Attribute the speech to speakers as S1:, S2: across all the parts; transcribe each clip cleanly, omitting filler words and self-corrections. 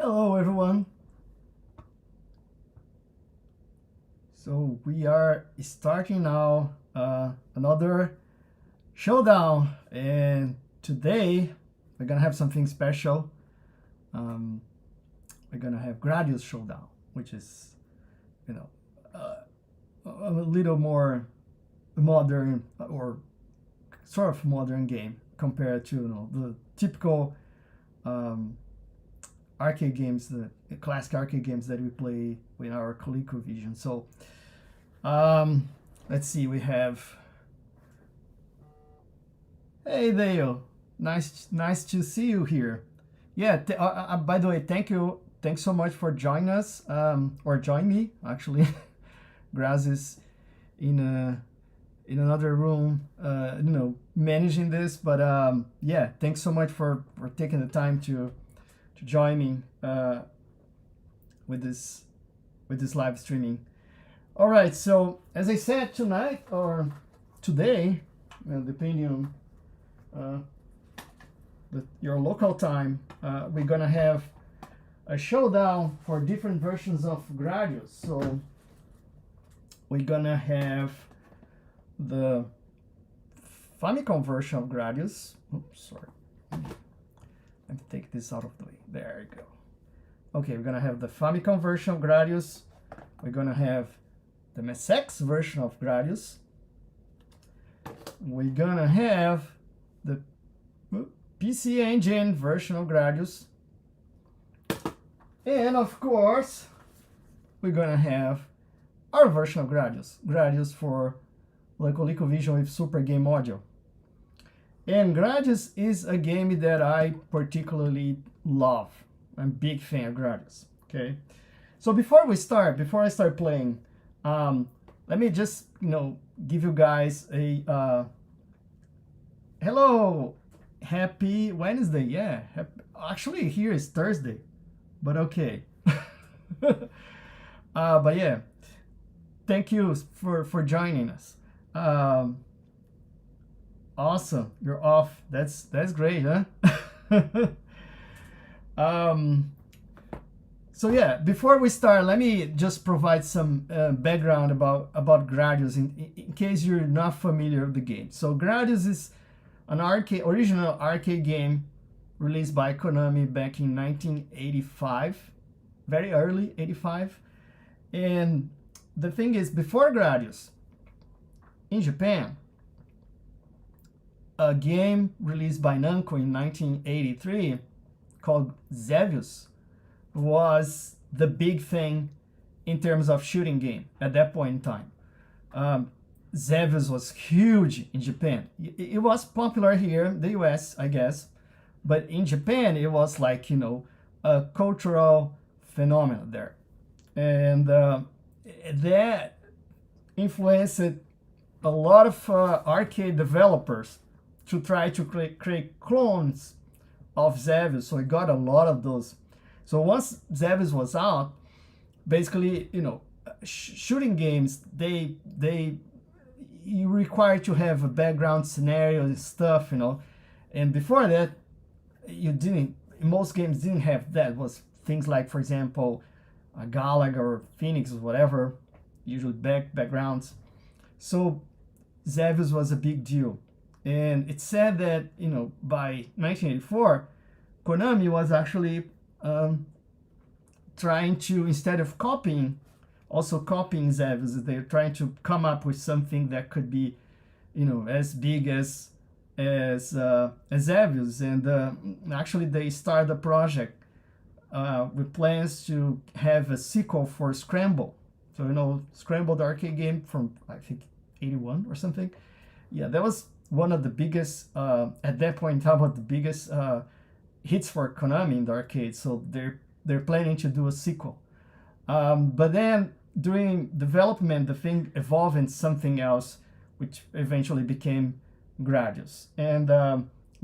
S1: Hello everyone. So we are starting now another showdown, and today we're gonna have something special. We're gonna have Gradius showdown, which is, you know, a little more modern or sort of modern game compared to the typical arcade games, the classic arcade games that we play with our ColecoVision. So let's see, we have, hey Dale, nice to see you here. Yeah, by the way, thanks so much for joining us, or join me actually. Graz is in another room, managing this, but yeah, thanks so much for taking the time to join me with this live streaming. All right, so as I said, tonight or today, depending on your local time, we're gonna have a showdown for different versions of Gradius. So we're gonna have the Famicom version of Gradius. Oops, sorry. Let me take this out of the way. There you go. Okay, we're gonna have the Famicom version of Gradius. We're gonna have the MSX version of Gradius. We're gonna have the PC Engine version of Gradius. And of course, we're gonna have our version of Gradius for the ColecoVision with Super Game Module. And Gradius is a game that I particularly love. I'm a big fan of Gradius. Okay, so before I start playing, let me just give you guys a hello, happy Wednesday. Yeah, actually here is Thursday, but okay. But yeah, thank you for joining us. Awesome, you're off. That's great, huh? So yeah, before we start, let me just provide some background about Gradius in case you're not familiar with the game. So Gradius is an original arcade game released by Konami back in 1985, very early 85. And the thing is, before Gradius, in Japan, a game released by Namco in 1983 called Xevious was the big thing in terms of shooting game at that point in time. Xevious was huge in Japan. It was popular here in the US, I guess, but in Japan it was like, a cultural phenomenon there. And that influenced a lot of arcade developers to try to create clones of Xevious. So it got a lot of those. So once Xevious was out, basically, shooting games, you require to have a background scenario and stuff, and before that, most games didn't have that. It was things like, for example, Galaga or Phoenix or whatever, usually backgrounds. So Xevious was a big deal. And it's said that, by 1984, Konami was actually trying to, instead of copying Xevious, they're trying to come up with something that could be, as big as Xevious. And actually, they started a project with plans to have a sequel for Scramble. So, Scramble, the arcade game from, I think, 81 or something. Yeah, that was one of the biggest, at that point in time, one of the biggest hits for Konami in the arcade. So they're planning to do a sequel. But then during development, the thing evolved into something else, which eventually became Gradius. And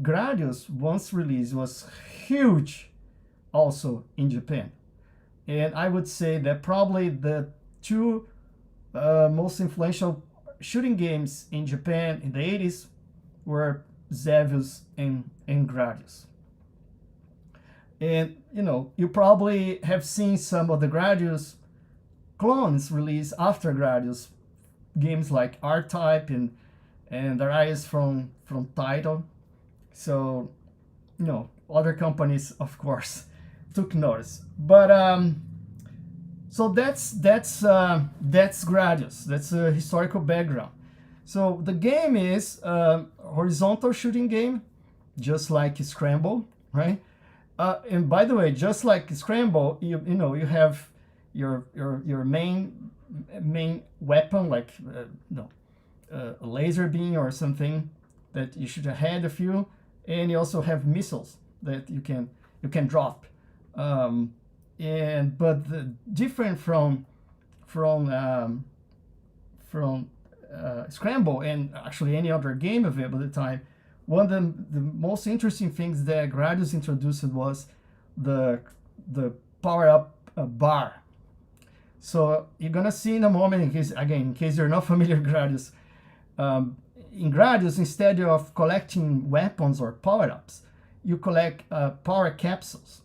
S1: Gradius, once released, was huge also in Japan. And I would say that probably the two most influential shooting games in Japan in the 80s were Xevious and Gradius. And you probably have seen some of the Gradius clones released after Gradius, games like R-Type and Gradius from Title. So other companies, of course, took notice. But so that's Gradius. That's a historical background. So the game is a horizontal shooting game, just like Scramble, right? And by the way, just like Scramble, you have your main weapon, like a laser beam or something that you should ahead of you, and you also have missiles that you can drop. But different from Scramble and actually any other game available at the time, one of the most interesting things that Gradius introduced was the power-up bar. So you're gonna see in a moment, in case you're not familiar with Gradius, in Gradius, instead of collecting weapons or power-ups, you collect power capsules,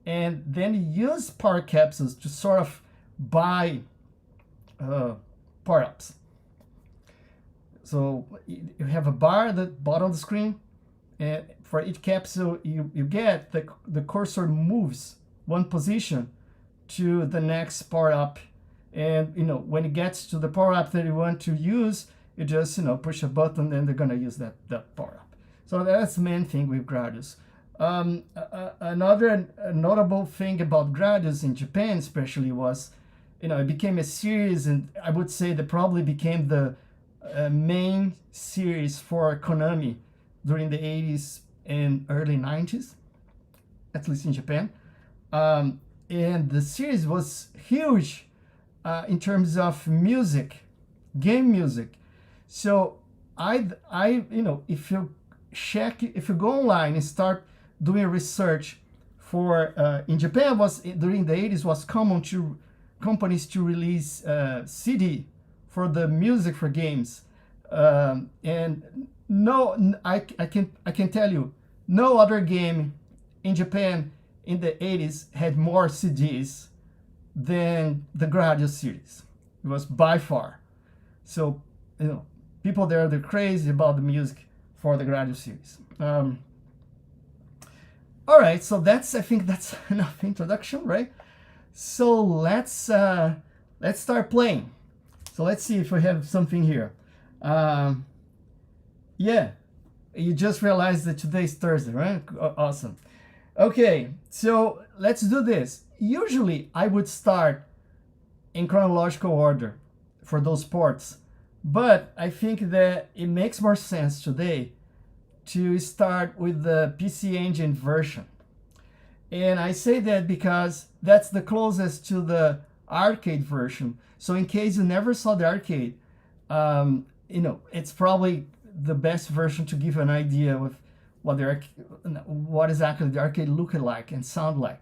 S1: and then you use power capsules to sort of buy power-ups. So you have a bar at the bottom of the screen, and for each capsule you get, the cursor moves one position to the next power-up, and when it gets to the power-up that you want to use, you just push a button and they're gonna use that power-up. So that's the main thing with Gradius. Another notable thing about Gradius in Japan especially was, it became a series, and I would say that probably became the main series for Konami during the 80s and early 90s, at least in Japan. And the series was huge in terms of music, game music. So if you go online and start doing research for in Japan, during the 80s was common to companies to release CD for the music for games, and I can tell you, no other game in Japan in the 80s had more CDs than the Gradius series. It was by far. So people there, they're crazy about the music for the Gradius series. All right, so I think that's enough introduction, right? So let's start playing. So let's see if we have something here. Yeah, you just realized that today's Thursday, right? Awesome. Okay, so let's do this. Usually I would start in chronological order for those ports, but I think that it makes more sense today to start with the PC Engine version. And I say that because that's the closest to the arcade version. So in case you never saw the arcade, it's probably the best version to give an idea of what exactly the arcade looked like and sound like.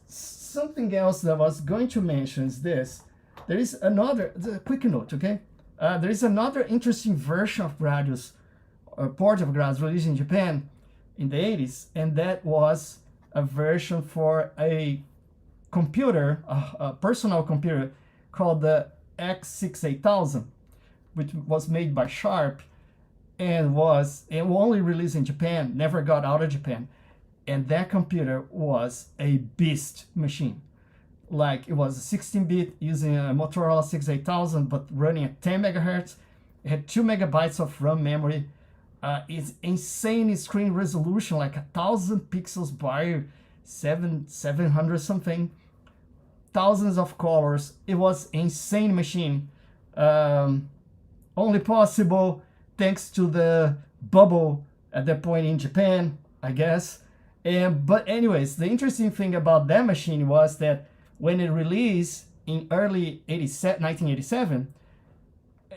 S1: Something else that I was going to mention is this. There is another, a quick note, okay? There is another interesting version of Gradius, a port of Gradius released in Japan in the 80s, and that was a version for a computer, a personal computer called the X68000, which was made by Sharp and only released in Japan, never got out of Japan. And that computer was a beast machine. Like, it was a 16-bit using a Motorola 68000, but running at 10 megahertz. It had 2 megabytes of RAM memory. It's insane screen resolution, like 1,000 pixels by 700 something. Thousands of colors. It was insane machine. Only possible thanks to the bubble at that point in Japan, I guess. But anyways, the interesting thing about that machine was that when it released in early 1987,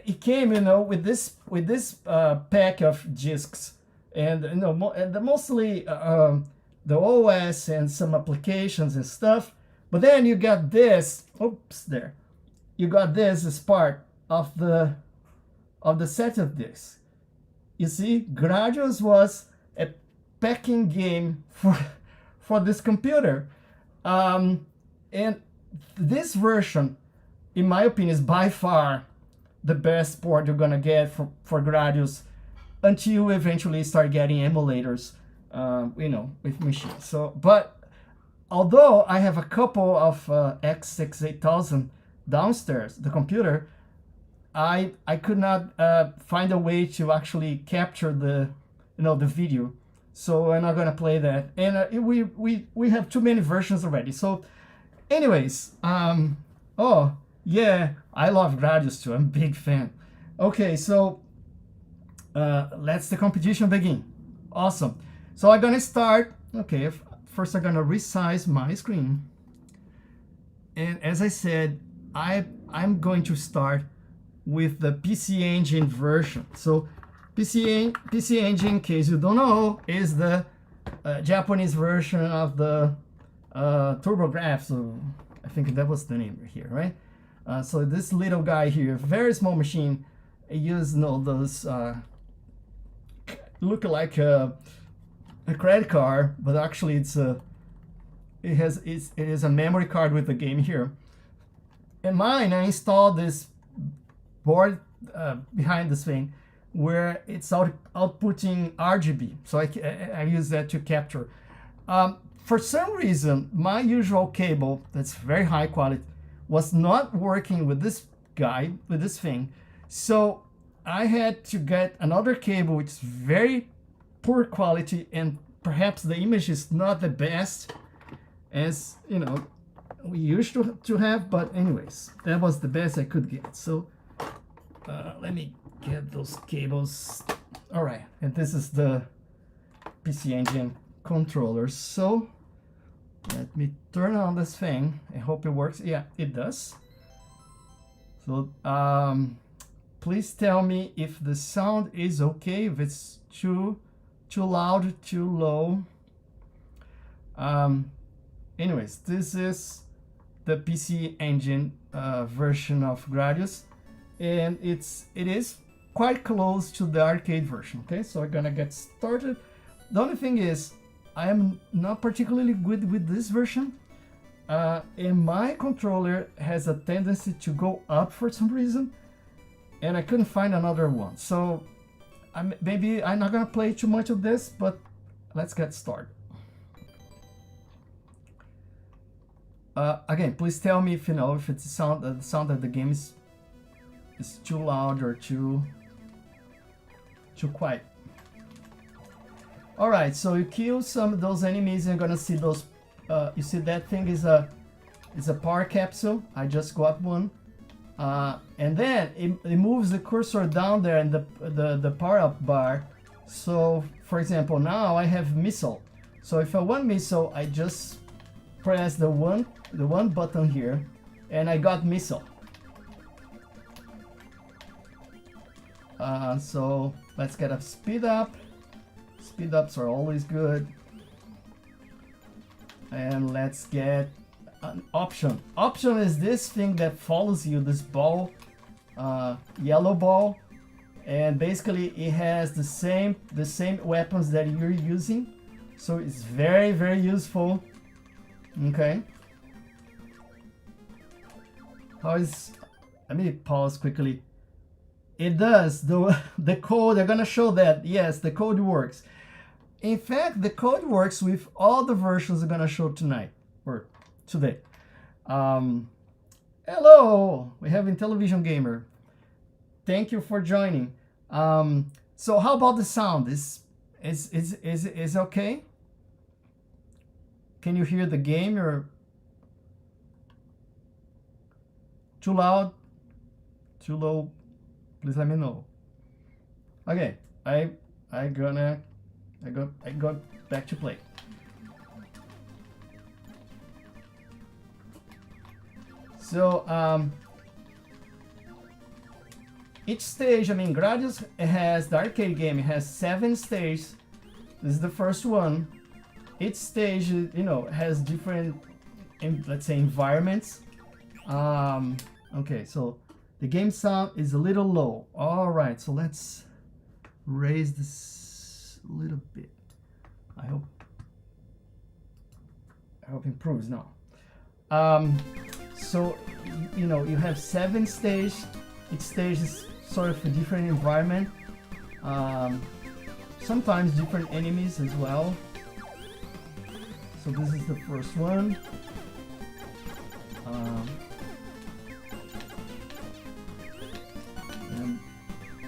S1: it came, with this pack of discs, and mostly the OS and some applications and stuff. But then you got this. Oops, there. You got this as part of the set of discs. You see, Gradius was a packing game for this computer. And this version, in my opinion, is by far the best port you're gonna get for Gradius until you eventually start getting emulators, you know, with machines. So, but although I have a couple of X68000 downstairs, the computer, I could not find a way to actually capture the, you know, the video. So I'm not gonna play that. And we have too many versions already. So anyways, oh yeah, I love Gradius too. I'm a big fan. Okay, so let's the competition begin. Awesome. So I'm gonna start. Okay, first I'm gonna resize my screen. And as I said, I'm going to start with the PC Engine version. So PC Engine, in case you don't know, is the Japanese version of the TurboGrafx. So I think that was the name here, right? So this little guy here, very small machine, use, you know, those look like a credit card, but actually it is a memory card with the game here. In mine, I installed this board behind this thing where it's outputting RGB, so I use that to capture. For some reason, my usual cable that's very high quality was not working with this guy, with this thing, so I had to get another cable which is very poor quality, and perhaps the image is not the best as, you know, we used to have, but anyways, that was the best I could get. So let me get those cables. All right, and this is the PC Engine controller. So let me turn on this thing. I hope it works. Yeah, it does. So please tell me if the sound is okay, if it's too loud, too low. Anyways, this is the PC Engine version of Gradius, and it is quite close to the arcade version. Okay, so we're gonna get started. The only thing is, I am not particularly good with this version, and my controller has a tendency to go up for some reason, and I couldn't find another one. So maybe I'm not gonna play too much of this, but let's get started. Again, please tell me if you know if it's the sound of the game is too loud or too quiet. All right, so you kill some of those enemies, and you're gonna see those. You see that thing is a power capsule. I just got one, and then it moves the cursor down there in the power up bar. So, for example, now I have missile. So if I want missile, I just press the one button here, and I got missile. So let's get a speed up. Speed ups are always good. And let's get an option. Option is this thing that follows you, this ball, yellow ball, and basically it has the same weapons that you're using, so it's very, very useful. Okay. Let me pause quickly. It does, the code, I'm gonna show that, yes, the code works. In fact, the code works with all the versions I'm gonna show tonight, or today. Hello, we have Intellivision Gamer. Thank you for joining. So how about the sound? Is okay? Can you hear the game, or too loud, too low? Please let me know. Okay, I got back to play. So each stage, I mean, Gradius has the arcade game. It has 7 stages. This is the first one. Each stage, you know, has different, let's say, environments. Okay, so the game sound is a little low. All right, so let's raise this a little bit. I hope. improves now. So you know, you have 7 stages. Each stage is sort of a different environment. Sometimes different enemies as well. So this is the first one. And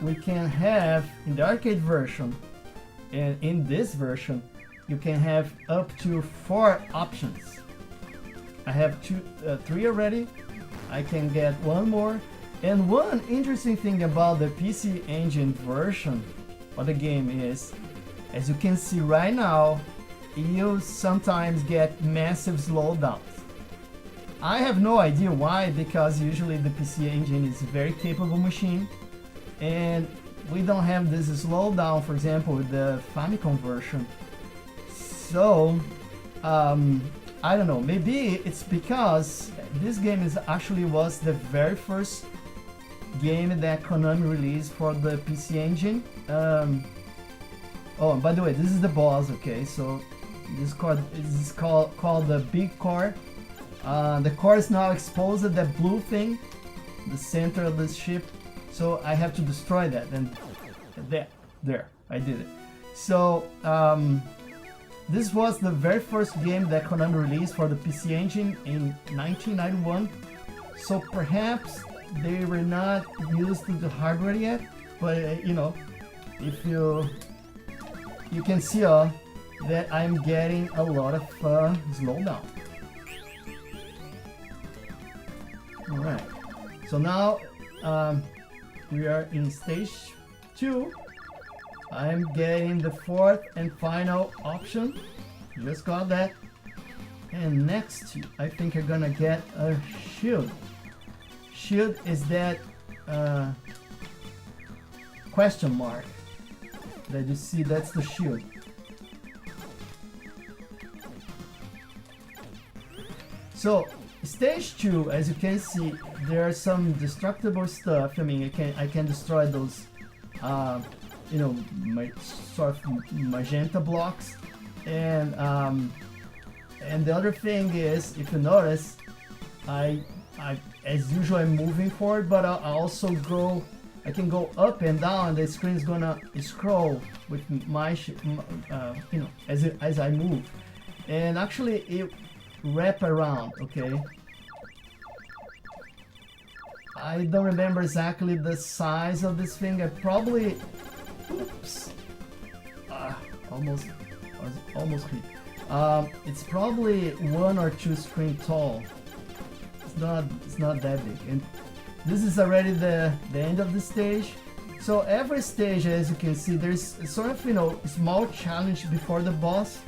S1: we can have, in the arcade version and in this version, you can have up to 4 options. I have 3 already. I can get 1 more. And one interesting thing about the PC Engine version of the game is, as you can see right now, you sometimes get massive slowdowns. I have no idea why, because usually the PC Engine is a very capable machine, and we don't have this slowdown, for example, with the Famicom version. So, I don't know, maybe it's because this game actually was the very first game that Konami released for the PC Engine. Oh, and by the way, this is the boss, okay? So this is called the big core. The core is now exposed, that blue thing, the center of the ship. So I have to destroy that, and there, I did it. So this was the very first game that Konami released for the PC Engine in 1991. So perhaps they were not used to the hardware yet, but you know, if you can see that I'm getting a lot of slowdown. Alright, so now we are in stage 2. I'm getting the 4th and final option. Just got that. And next, I think I'm gonna get a shield. Shield is that question mark that you see, that's the shield. So stage 2, as you can see, there are some destructible stuff. I mean, I can destroy those you know, sort of magenta blocks, and the other thing is, if you notice, I as usual I'm moving forward, but I also I can go up and down, and the screen is gonna scroll with my you know, as I move, and actually it wrap around. Okay, I don't remember exactly the size of this thing. I probably, oops, almost hit. It's probably 1 or 2 screen tall. It's not that big, and this is already the end of the stage. So every stage, as you can see, there's sort of, you know, a small challenge before the boss.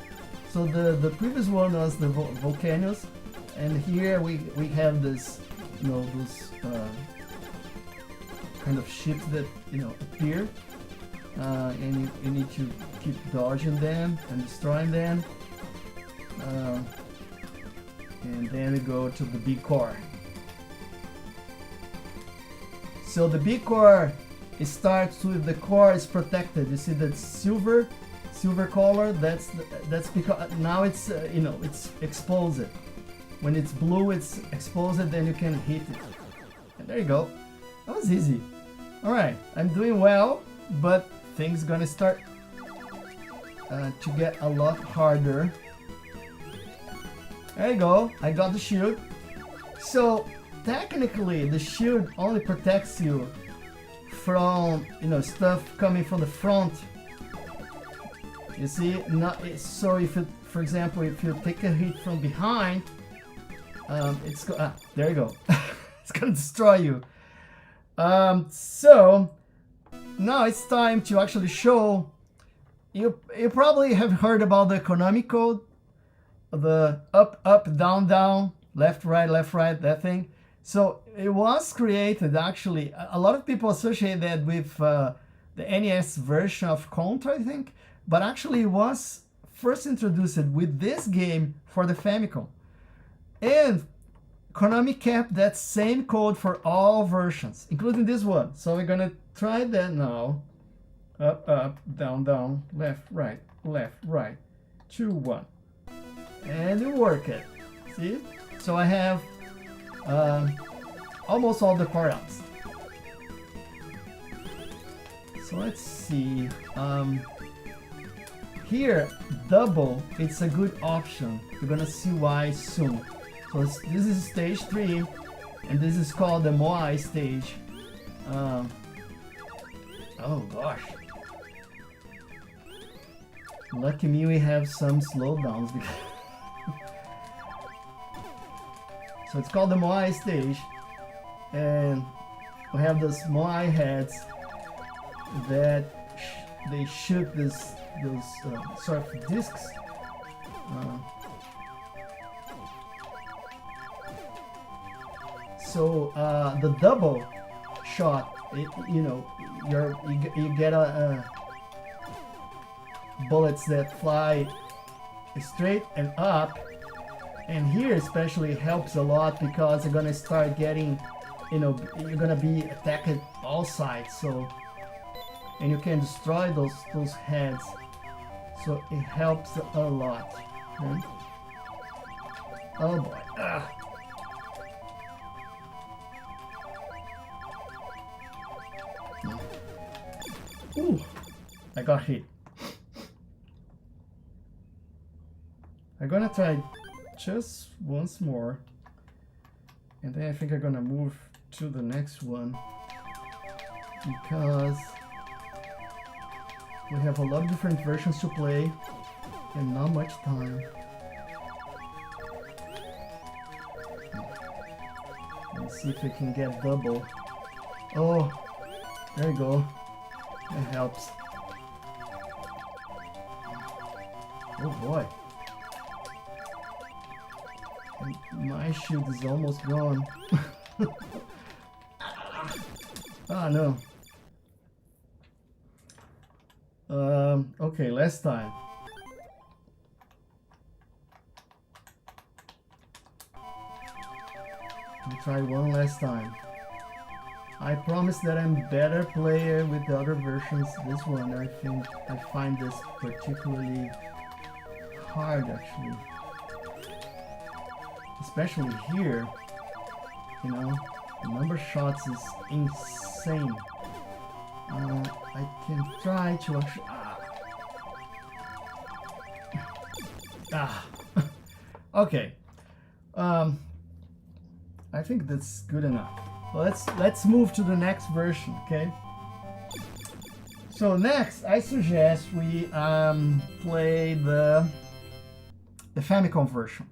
S1: So the previous one was the volcanoes, and here we have this, you know, those kind of ships that, you know, appear, and you need to keep dodging them and destroying them. And then we go to the big core. So the big core, it starts with the core is protected. You see that silver color? That's because now it's you know, it's exposed. When it's blue, it's exposed. Then you can hit it. And there you go. That was easy. All right, I'm doing well, but things gonna start to get a lot harder. There you go, I got the shield. So technically the shield only protects you from, you know, stuff coming from the front. You see, so if you, for example, if you take a hit from behind, there you go. It's gonna destroy you. So now it's time to actually show. You probably have heard about the Konami code, the up, down, left, right, that thing. So it was created, actually, a lot of people associate that with the NES version of Contra, I think, but actually it was first introduced with this game for the Famicom. And Konami kept that same code for all versions, including this one. So we're gonna try that now. Up, down, left, right, 2, 1. And you work it. See? So I have almost all the power-ups. So let's see. Here, double, it's a good option. You're gonna see why soon. So this is stage 3, and this is called the Moai stage. Oh gosh. Lucky me, we have some slowdowns. So it's called the Moai stage, and we have those Moai heads that they shoot those sort of discs. So the double shot, you know, you get bullets that fly straight and up, and here especially helps a lot because you're gonna start getting, you know, you're gonna be attacked all sides. So, and you can destroy those heads. So it helps a lot. Okay? Oh boy. Ugh. Ooh, I got hit. I'm gonna try just once more, and then I think I'm gonna move to the next one because we have a lot of different versions to play and not much time. Let's see if we can get double. Oh, there you go. That helps. Oh boy. My shield is almost gone. Ah, no. Okay, last time. I'll try one last time. I promise that I'm better player with the other versions. This one, I think I find this particularly hard actually. Especially here, you know, the number of shots is insane. I can try to actually... Okay. I think that's good enough. Let's move to the next version, okay? So next, I suggest we play the Famicom version.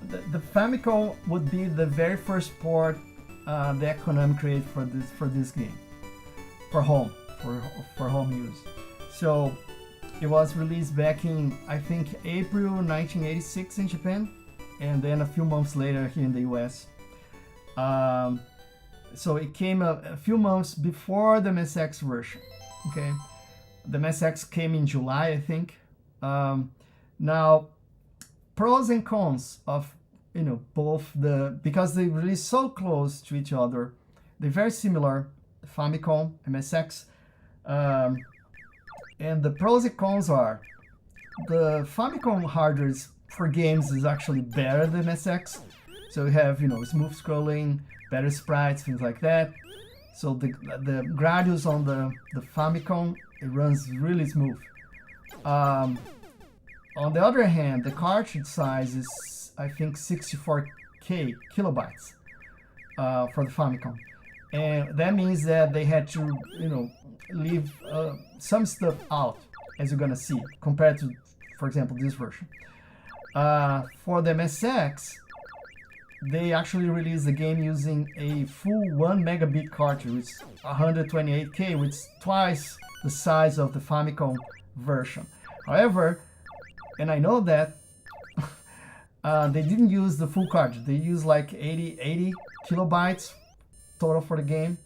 S1: The Famicom would be the very first port that Konami created for this game, for home use. So it was released back in, I think, April 1986 in Japan, and then a few months later here in the US. So it came a few months before the MSX version. Okay, the MSX came in July, I think. Now, pros and cons of, you know, both because they really so close to each other. They're very similar, Famicom, MSX, and the pros and cons are the Famicom hardware for games is actually better than MSX. So you have, you know, smooth scrolling, better sprites, things like that. So the Gradius on the Famicom, it runs really smooth. On the other hand, the cartridge size is, I think, 64 kilobytes for the Famicom, and that means that they had to, you know, leave some stuff out, as you're gonna see, compared to, for example, this version. For the MSX, they actually released the game using a full 1 megabit cartridge, which is 128K, which is twice the size of the Famicom version. However, and I know that they didn't use the full cartridge. They used like 80 kilobytes total for the game.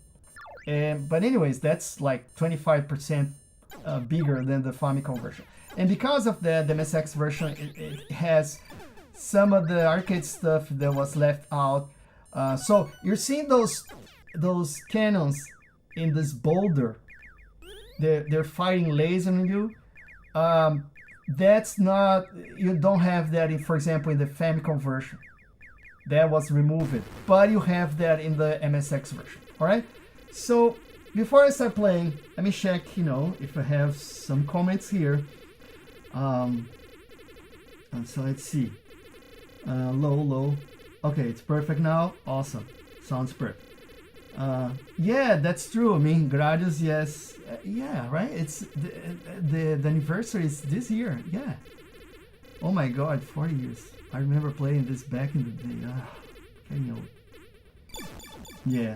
S1: But anyways, that's like 25% bigger than the Famicom version. And because of that, the MSX version, it has some of the arcade stuff that was left out. So you're seeing those cannons in this boulder. They're firing laser on you. That's not, you don't have that in, for example, in the Famicom version. that was removed, but you have that in the MSX version. All right. So before I start playing, let me check, you know, if I have some comments here. So let's see. Low. Okay, it's perfect now. Awesome. Sounds perfect. Yeah, that's true. I mean, Gradius, yes. Yeah, right? It's the anniversary is this year. Yeah. Oh my God, 40 years. I remember playing this back in the day. Getting old. Yeah.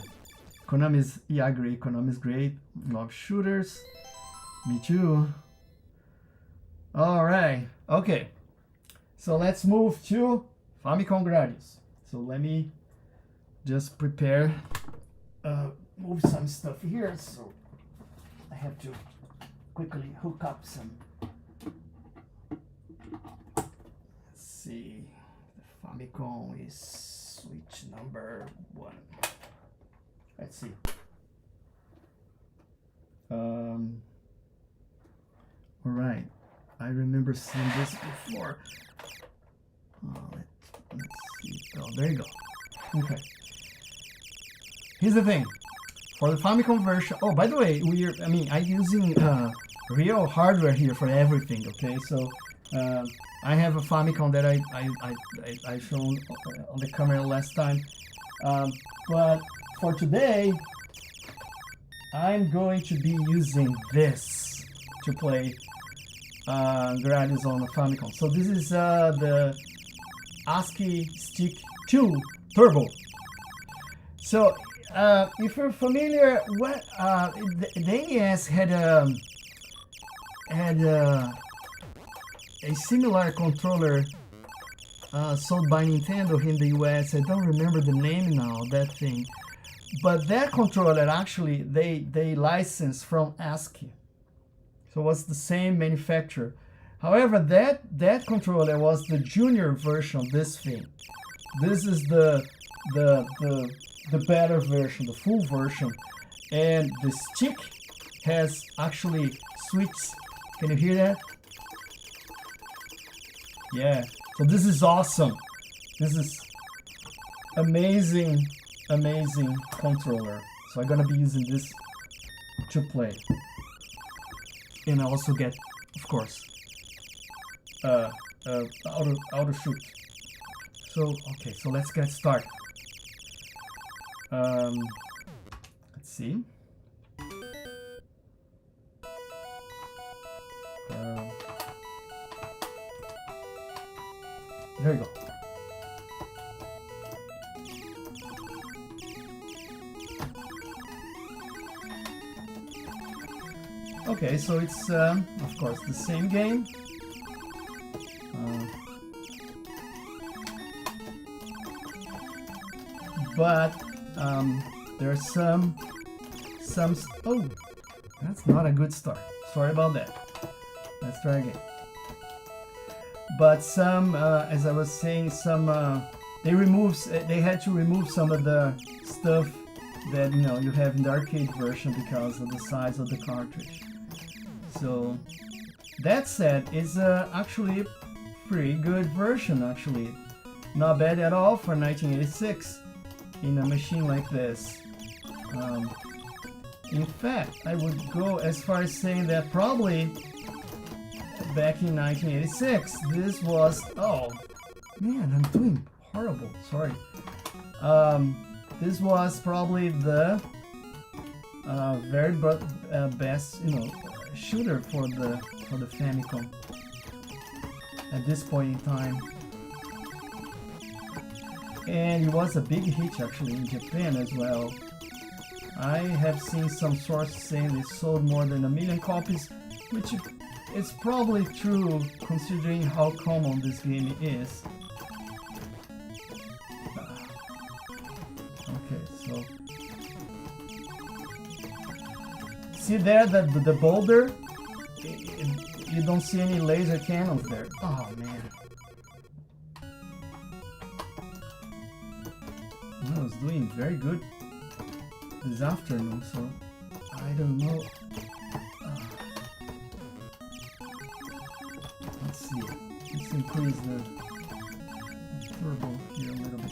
S1: Konami's, yeah, I agree. Konami's great. Love shooters. Me too. All right. Okay. So let's move to Famicom Gradius. So let me just prepare, move some stuff here. So I have to quickly hook up some. Let's see. The Famicom is switch number 1. Let's see. All right. I remember seeing this before. Let's see. Oh, there you go. Okay. Here's the thing. For the Famicom version. Oh, by the way, I'm using real hardware here for everything. Okay, so I have a Famicom that I showed on the camera last time. But for today, I'm going to be using this to play Gradius on the Famicom. So this is the ASCII Stick 2 Turbo. So if you're familiar, what the NES had a similar controller sold by Nintendo in the US. I don't remember the name now, that thing. But that controller actually they licensed from ASCII. So it was the same manufacturer. However, that controller was the junior version of this thing. This is the better version, the full version. And the stick has actually switches. Can you hear that? Yeah. So this is awesome. This is amazing controller. So I'm gonna be using this to play. And I also get, of course, auto shoot. So okay, so let's get started. Let's see. There you go. Okay, so it's of course the same game. But there's some oh, that's not a good start. Sorry about that. Let's try again. But some, as I was saying, some they had to remove some of the stuff that you have in the arcade version because of the size of the cartridge. So that said, it's actually a pretty good version. Actually, not bad at all for 1986 in a machine like this. In fact, I would go as far as saying that probably back in 1986, this was, oh man, I'm doing horrible, sorry. This was probably the very best, shooter for the Famicom at this point in time. And it was a big hit actually in Japan as well. I have seen some sources saying it sold more than 1 million copies, which is probably true considering how common this game is. Okay, so see there that the boulder, you don't see any laser cannons there. Oh man. I was doing very good this afternoon, so I don't know. Let's see. Let's increase the turbo here a little bit.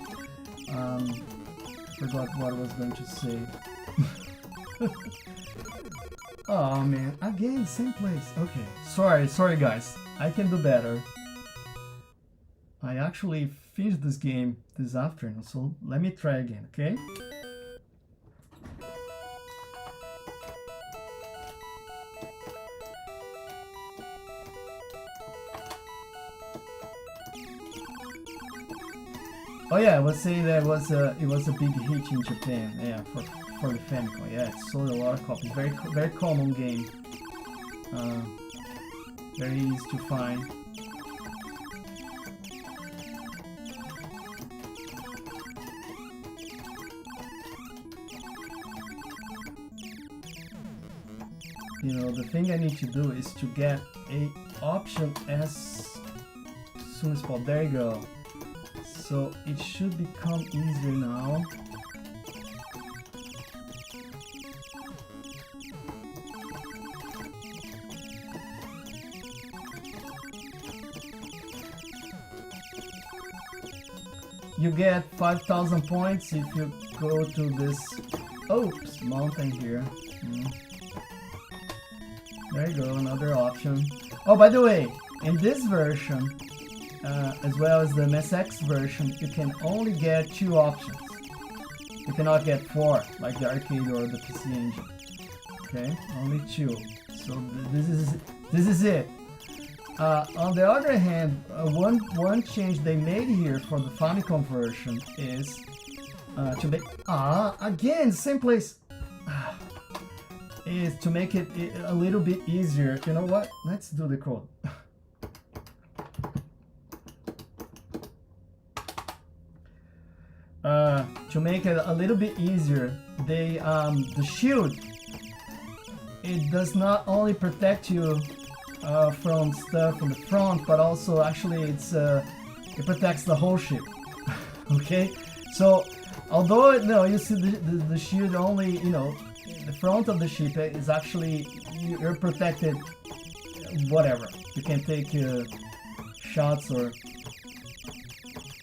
S1: Forgot what I was going to say. Oh man, again, same place. Okay, sorry guys. I can do better. I actually finished this game this afternoon, so let me try again, okay? Oh yeah, I was saying that it was a big hit in Japan, yeah, for the Famicom. Yeah, it sold a lot of copies. Very common game. Very easy to find. You know, the thing I need to do is to get a option as soon as possible. There you go. So it should become easier now. You get 5,000 points if you go to this mountain here. There you go, another option. Oh, by the way, in this version, as well as the MSX version, you can only get 2 options. You cannot get 4, like the arcade or the PC Engine. Okay, only 2. So this is it. On the other hand, one change they made here for the Famicom version is to make again same place. Is to make it a little bit easier. You know what? Let's do the code. To make it a little bit easier, the shield, it does not only protect you from stuff in the front, but also actually it protects the whole ship. Okay, so although you see the shield only, the front of the ship is actually, you're protected, whatever. You can take shots or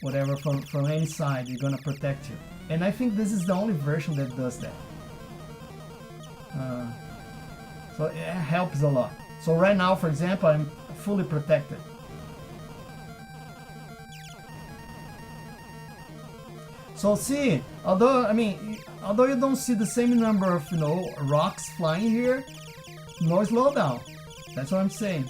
S1: whatever from any side, you're gonna protect you. And I think this is the only version that does that. So it helps a lot. So right now, for example, I'm fully protected. So see, although you don't see the same number of rocks flying here, no slowdown. That's what I'm saying.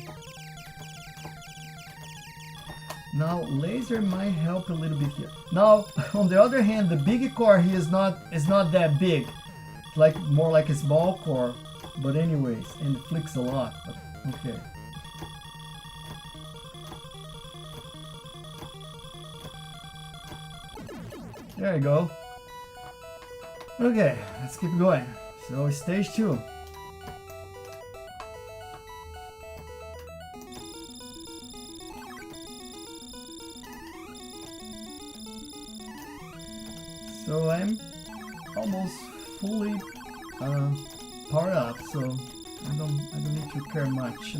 S1: Now laser might help a little bit here. Now on the other hand, the big core here is not that big. It's like more like a small core. But anyways, and it flicks a lot. But okay. There you go. Okay, let's keep going. So stage 2. So I'm almost fully powered up, so I don't need to care much. I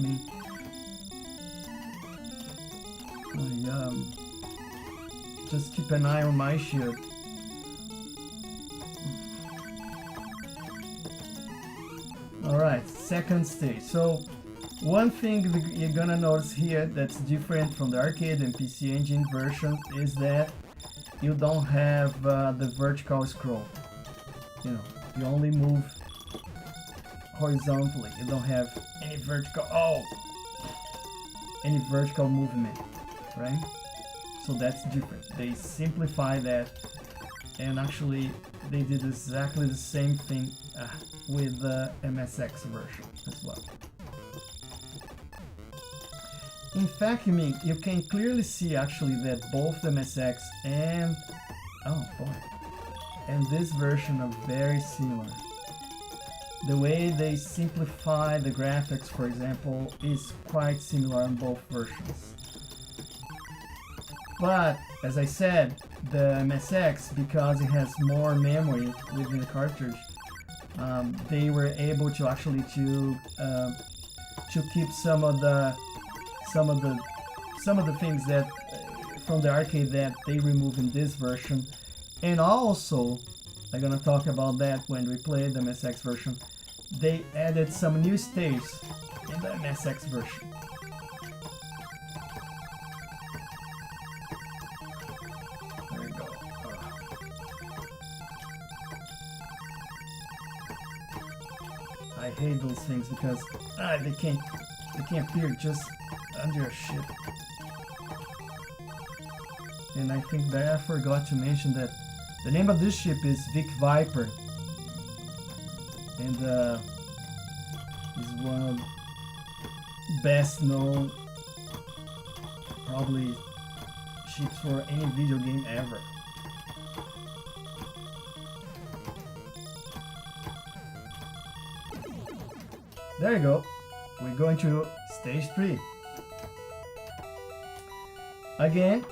S1: just keep an eye on my shield. Alright, second stage. So one thing you're gonna notice here that's different from the arcade and PC Engine version is that you don't have the vertical scroll. You only move horizontally. You don't have any vertical movement, right? So that's different. They simplify that, and actually they did exactly the same thing with the MSX version as well. In fact, you can clearly see actually that both the MSX and this version are very similar. The way they simplify the graphics, for example, is quite similar on both versions. But as I said, the MSX, because it has more memory within the cartridge, they were able to actually to keep some of the things that from the arcade that they remove in this version, And also, I'm gonna talk about that when we play the MSX version. They added some new stages in the MSX version. There we go. I hate those things because they can't appear just under your ship. And I think that I forgot to mention that the name of this ship is Vic Viper, and is one of the best known probably ships for any video game ever. There you go. We're going to stage 3. Again,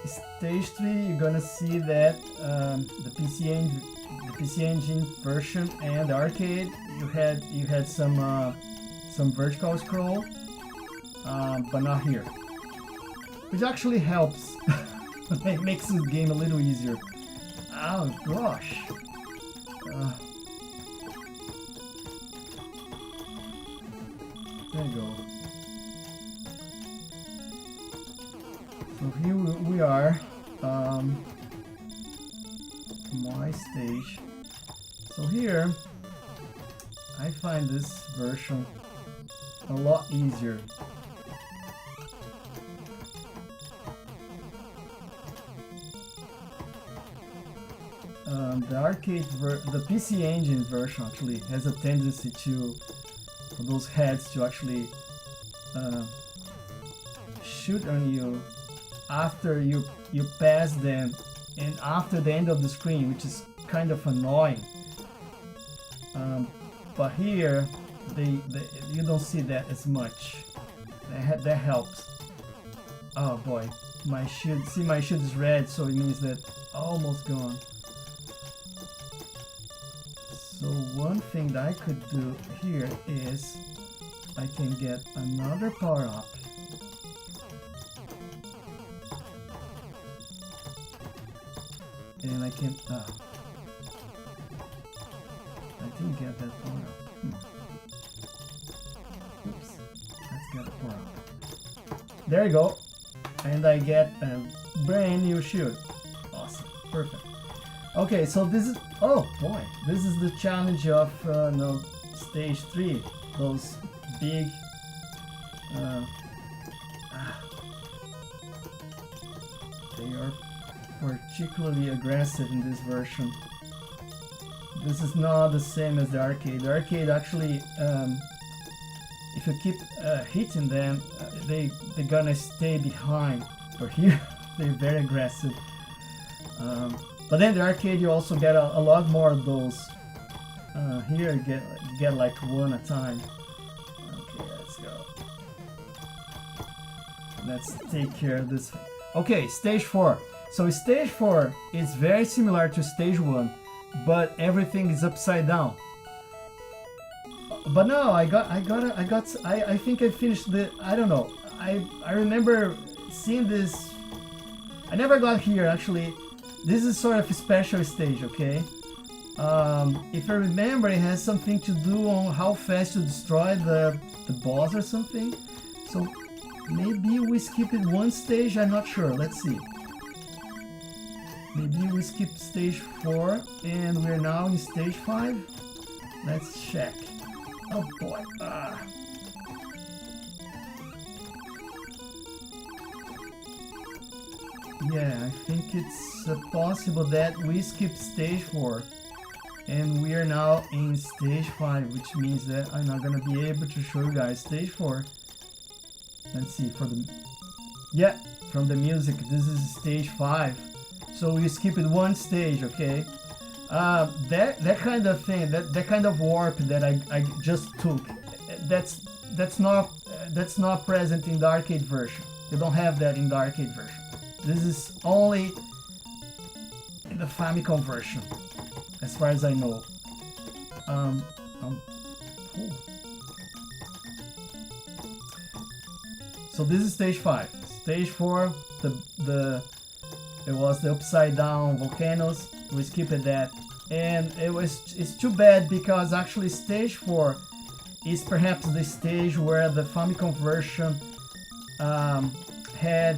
S1: stage 3, you're gonna see that the PC Engine version and the arcade, you had some vertical scroll, but not here, which actually helps. It makes the game a little easier. Oh gosh. There you go. So here we are, my stage. So here, I find this version a lot easier. The PC Engine version actually has a tendency for those heads to actually shoot on you after you pass them and after the end of the screen, which is kind of annoying. But here you don't see that as much. That helps. Oh boy, my shield is red, so it means that almost gone. So one thing that I could do here is I can get another power up. And I can I didn't get that power up. Oops, let's get a power up. There you go. And I get a brand new shield. Awesome, perfect. Okay, so this is, oh boy, this is the challenge of stage 3. Those big they are particularly aggressive in this version. This is not the same as the arcade. The arcade actually, if you keep hitting them, they're gonna stay behind. But here, they're very aggressive. But then the arcade, you also get a lot more of those. Here you get like one at a time. Okay, let's go. Let's take care of this. Okay, stage 4. So stage 4 is very similar to stage 1, but everything is upside down. But no, I think I finished the, I don't know. I remember seeing this. I never got here actually. This is sort of a special stage, okay? If I remember, it has something to do on how fast you destroy the boss or something. So maybe we skipped one stage, I'm not sure. Let's see. Maybe we skipped stage 4 and we're now in stage 5. Let's check. Oh boy. Yeah, I think it's possible that we skipped stage 4 and we are now in stage 5, which means that I'm not gonna be able to show you guys stage 4. Let's see, yeah, from the music, this is stage 5. So we skipped one stage, okay? That kind of thing, that kind of warp that I just took, that's not present in the arcade version. You don't have that in the arcade version. This is only in the Famicom version, as far as I know. So this is stage 5. Stage 4, It was the upside down volcanoes. We skipped that, and it's too bad because actually stage 4 is perhaps the stage where the Famicom version had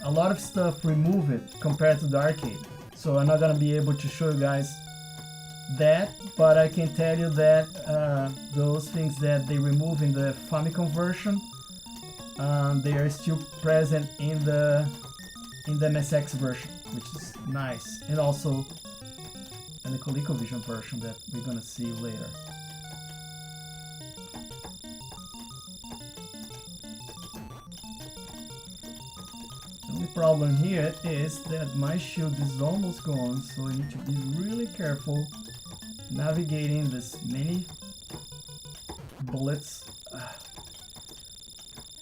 S1: a lot of stuff removed compared to the arcade. So I'm not gonna be able to show you guys that, but I can tell you that those things that they remove in the Famicom version, they are still present in the MSX version, which is nice, and also in the ColecoVision version that we're gonna see later. The only problem here is that my shield is almost gone, so I need to be really careful navigating this many bullets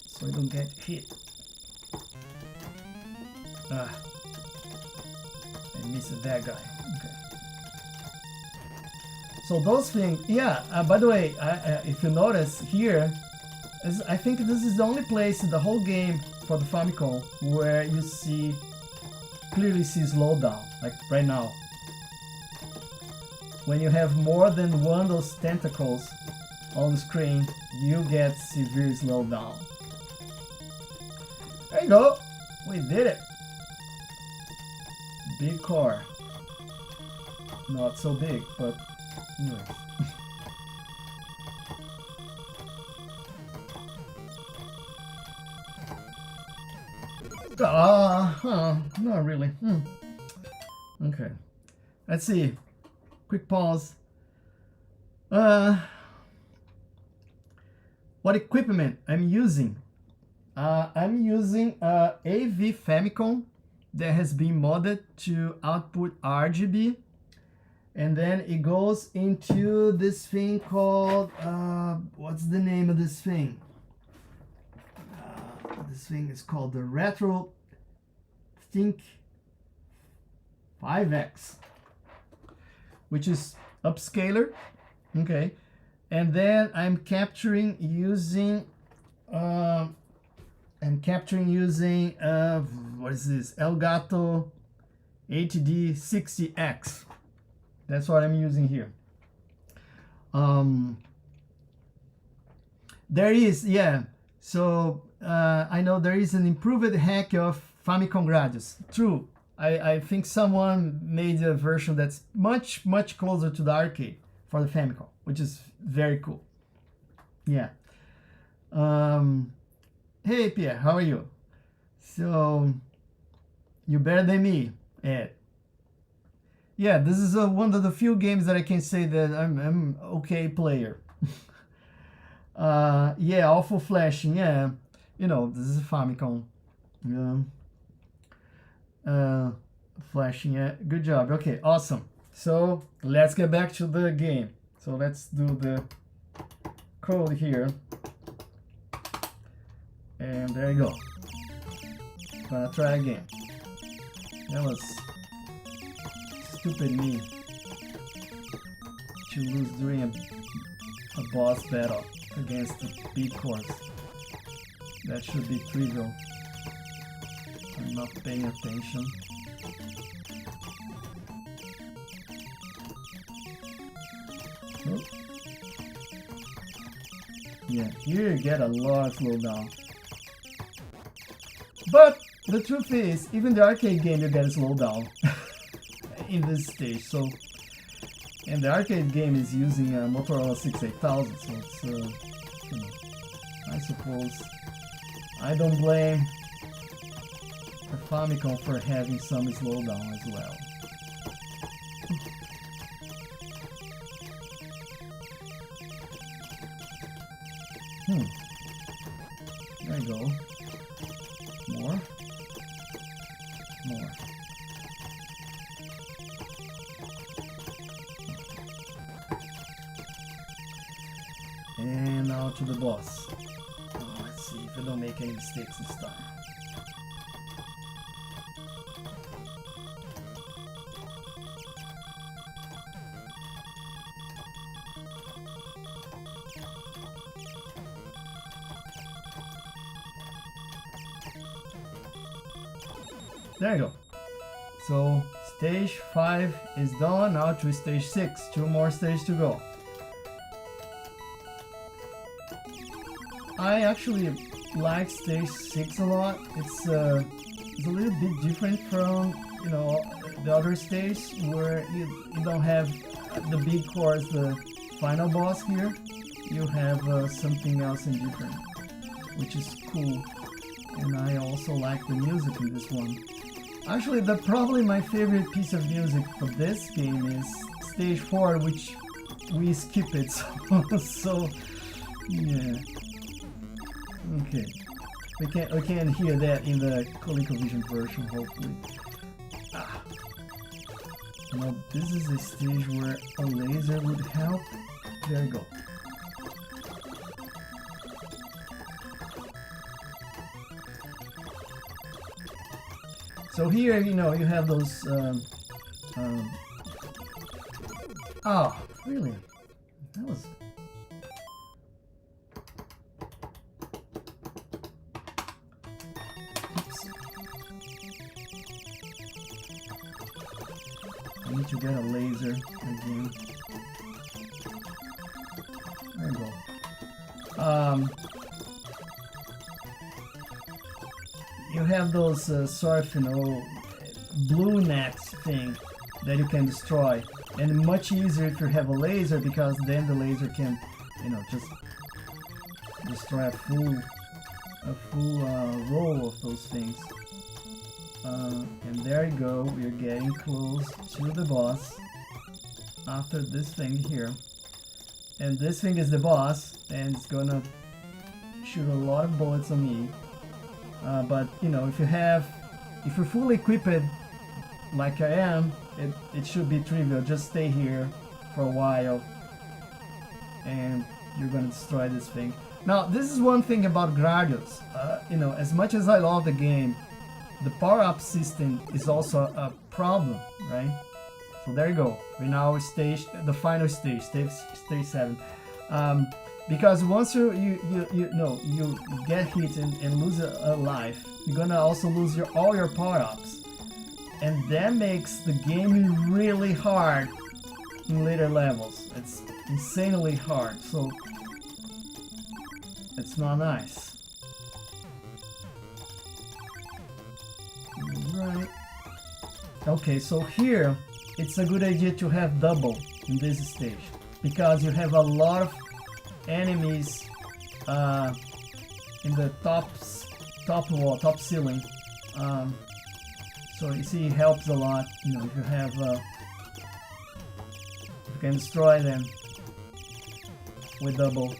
S1: so I don't get hit. I missed that guy. Okay. So those things, yeah. By the way, if you notice here, I think this is the only place in the whole game for the Famicom where you clearly see slowdown, like right now. When you have more than one of those tentacles on the screen, you get severe slowdown. There you go. We did it. Big car. Not so big, but anyways. Not really. Okay. Let's see. Quick pause. What equipment I'm using? I'm using AV Famicom that has been modded to output RGB, and then it goes into this thing called what's the name of this thing? This thing is called the Retro Think 5X, which is upscaler. Okay, and then I'm capturing using what is this? Elgato HD 60X. That's what I'm using here. There is, yeah. So I know there is an improved hack of Famicom Gradius. True. I think someone made a version that's much closer to the arcade for the Famicom, which is very cool. Yeah. Hey Pierre, how are you? So you're better than me, Ed. Yeah, this is one of the few games that I can say that I'm okay player. Yeah, awful flashing. Yeah, you know, this is a Famicom. Flashing. Yeah, good job. Okay, awesome. So let's get back to the game. So let's do the code here. And there you go. Gonna try again. That was stupid me to lose during a boss battle against the big course. That should be trivial. I'm not paying attention. Oh. Yeah, here you get a lot of slowdown. But the truth is, even the arcade game you get a slowdown in this stage. So, and the arcade game is using a Motorola 68000, so it's, you know, I suppose I don't blame the Famicom for having some slowdown as well. There you go. More. And now to the boss. Oh, let's see if I don't make any mistakes this time. There you go. So stage 5 is done. Now to stage 6. 2 more stages to go. I actually like stage 6 a lot. It's a little bit different from, you know, the other stage where you don't have the big course, the final boss here. You have something else in different, which is cool. And I also like the music in this one. Actually, probably my favorite piece of music for this game is stage 4, which we skip it. So yeah. Okay. We can hear that in the ColecoVision version, hopefully. Now this is a stage where a laser would help. There you go. So here, you know, you have those. Oh, really? That was. Oops. I need to get a laser again. There you go. You have those sort of, you know, blue nets thing that you can destroy, and much easier if you have a laser, because then the laser can, you know, just destroy a full row of those things. And there you go, we're getting close to the boss after this thing here. And this thing is the boss, and it's gonna shoot a lot of bullets on me. But you know, if you're fully equipped like I am, it should be trivial. Just stay here for a while and you're gonna destroy this thing. Now, this is one thing about Gradius. You know, as much as I love the game, the power-up system is also a problem, right? So there you go. We're now the final stage 7. Because once you get hit and lose a life, you're gonna also lose all your power-ups, and that makes the game really hard in later levels. It's insanely hard, so it's not nice. Right. Okay, so here it's a good idea to have double in this stage, because you have a lot of enemies in the top ceiling. So you see, it helps a lot, you know, if you have if you can destroy them with double.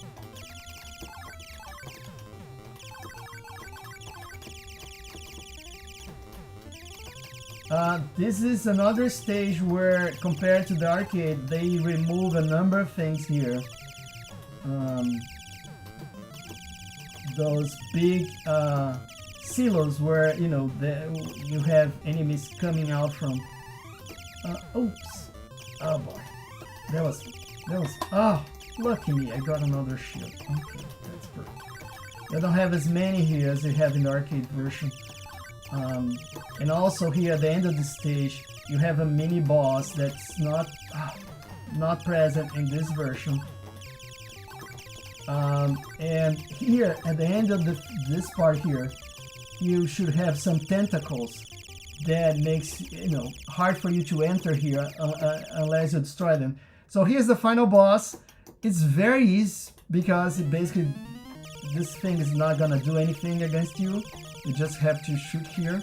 S1: This is another stage where, compared to the arcade, they remove a number of things here. Those big silos where, you know, you have enemies coming out from. Oops! Oh boy, that was. Oh, lucky me! I got another shield. Okay, that's perfect. I don't have as many here as they have in the arcade version. And also here at the end of the stage, you have a mini boss that's not present in this version. And here at the end of this part here, you should have some tentacles that makes, you know, hard for you to enter here unless you destroy them. So here's the final boss. It's very easy because this thing is not gonna do anything against you. You just have to shoot here.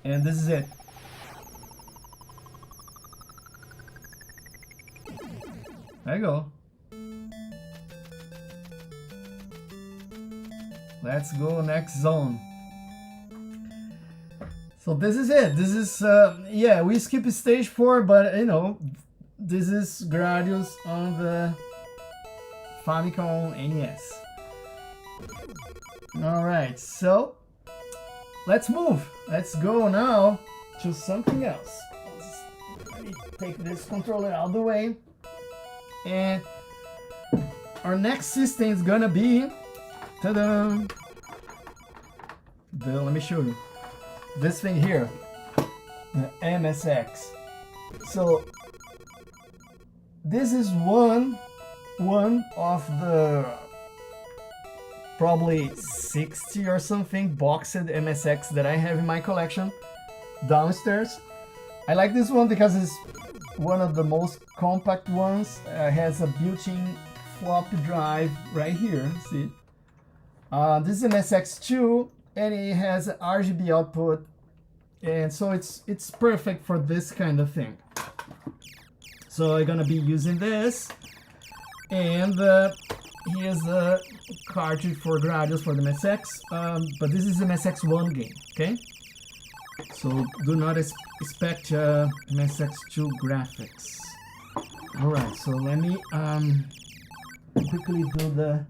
S1: And this is it. There you go. Let's go next zone. So this is it. This is, yeah, we skip stage 4, but you know, this is Gradius on the Famicom NES. Alright, so let's move. Let's go now to something else. Let me take this controller out of the way. And our next system is gonna be, ta-da! Let me show you. this thing here, the MSX. So this is one of the probably 60 or something boxed MSX that I have in my collection downstairs. I like this one because it's one of the most compact ones. Has a built-in floppy drive right here, see? This is an MSX2 and it has an RGB output, and so it's perfect for this kind of thing. So I'm gonna be using this, and here's a cartridge for Gradius for the MSX, but this is an MSX1 game, okay? So do not expect MSX2 graphics. Alright, so let me quickly do the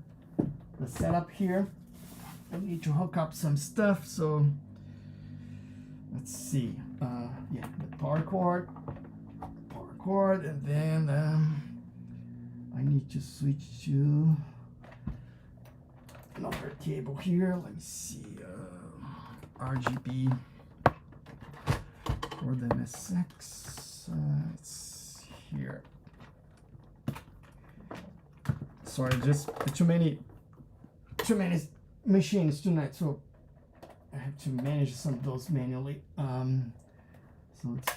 S1: setup here. I need to hook up some stuff, so let's see. Yeah, the power cord, and then I need to switch to another cable here. Let me see. RGB for the MSX. It's here. Sorry, just too many machines tonight, so I have to manage some of those manually. So it's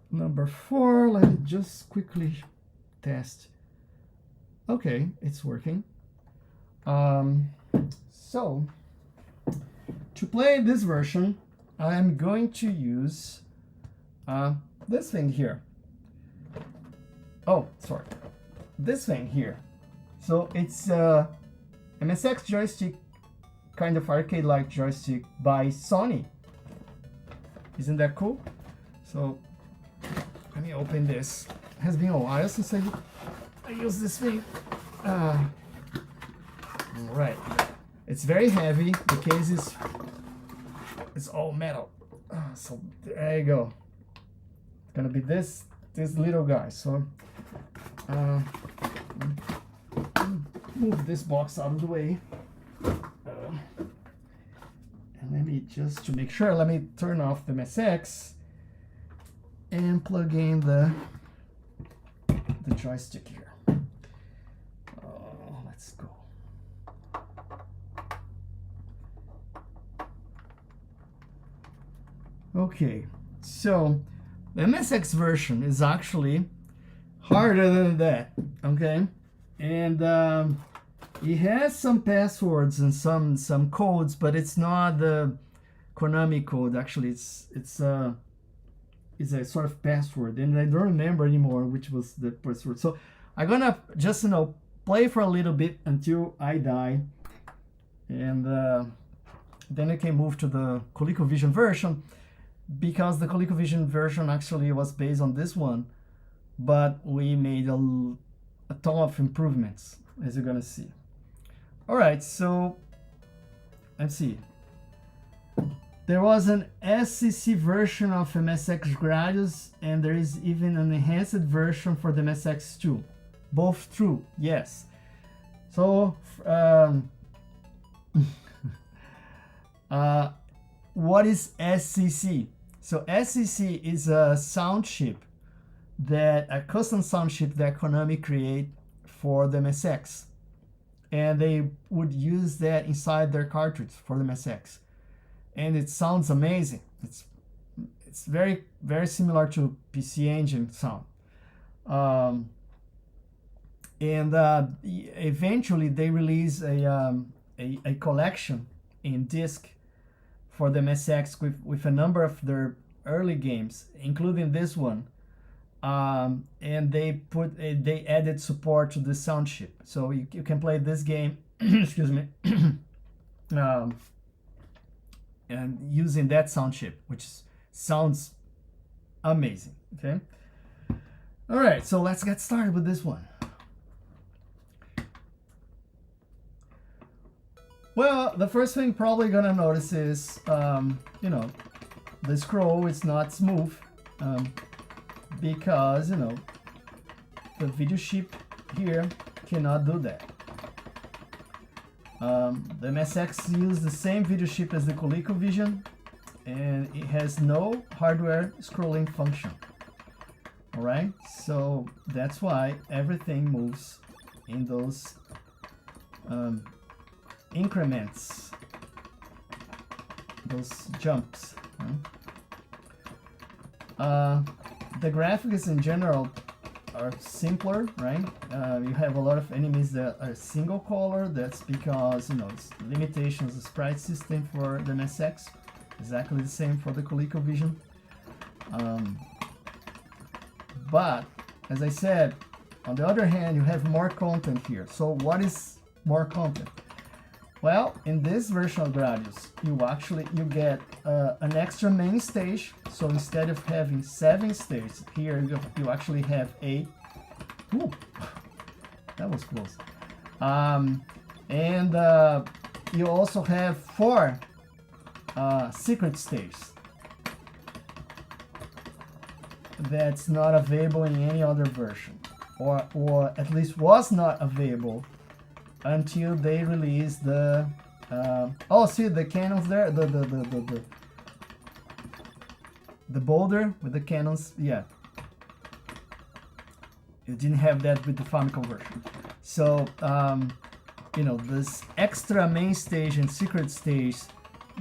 S1: number 4. Let me just quickly test. Okay, it's working. So to play this version, I'm going to use this thing here. Oh, sorry, this thing here. So it's MSX joystick, kind of arcade-like joystick by Sony. Isn't that cool? So let me open this. It has been a while since I used this thing. Right, it's very heavy. The case is all metal. So there you go. It's gonna be this little guy. So move this box out of the way. And let me just, to make sure, let me turn off the MSX and plug in the joystick here. Let's go. Okay, so the MSX version is actually harder than that, okay? And it has some passwords and some codes, but it's not the Konami code. Actually, it's a sort of password, and I don't remember anymore which was the password. So I'm gonna just play for a little bit until I die, and then I can move to the ColecoVision version, because the ColecoVision version actually was based on this one, but we made a ton of improvements, as you're gonna see. All right, so let's see. There was an SCC version of MSX Gradius, and there is even an enhanced version for the MSX2. Both true, yes. So, what is SCC? So SCC is a sound chip, a custom sound chip that Konami create for the MSX, and they would use that inside their cartridge for the MSX, and it sounds amazing. It's very, very similar to PC Engine sound. Eventually they release a collection in disc for the MSX with a number of their early games, including this one. And they added support to the sound chip, so you can play this game excuse me, and using that sound chip, which sounds amazing. Okay, all right, so let's get started with this one. Well, the first thing probably gonna notice is the scroll is not smooth, because the video chip here cannot do that. The MSX used the same video chip as the ColecoVision, and it has no hardware scrolling function. All right, so that's why everything moves in those increments, those jumps. The graphics in general are simpler, right? You have a lot of enemies that are single color. That's because, you know, it's limitations of sprite system for the MSX. Exactly the same for the ColecoVision. But as I said, on the other hand, you have more content here. So what is more content? Well, in this version of Gradius, you get an extra main stage. So instead of having 7 stages, here you actually have 8. Ooh, that was close. And you also have 4 secret stages. That's not available in any other version, or at least was not available until they released the oh, see the cannons there, the boulder with the cannons. Yeah, you didn't have that with the Famicom version. So you know, this extra main stage and secret stage,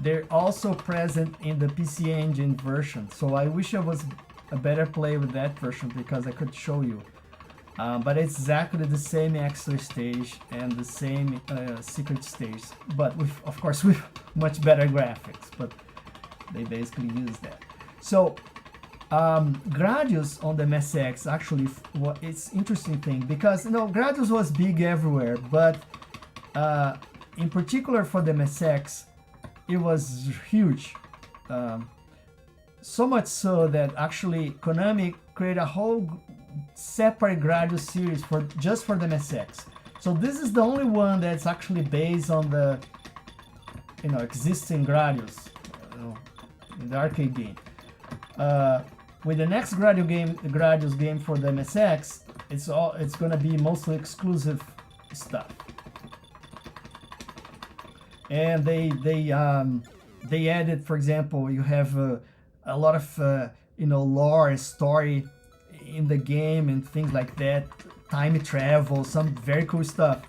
S1: they're also present in the PC Engine version. So I wish I was a better play with that version because I could show you. But it's exactly the same extra stage and the same secret stage, but with, of course, with much better graphics. But they basically use that. So Gradius on the MSX actually, it's interesting thing because, you know, Gradius was big everywhere, but in particular for the MSX, it was huge. So much so that actually Konami created a whole separate Gradius series just for the MSX. So this is the only one that's actually based on the, you know, existing Gradius, in the arcade game. With the next Gradius game for the MSX, it's gonna be mostly exclusive stuff. And they added, for example, you have a lot of you know, lore and story in the game and things like that, time travel, some very cool stuff,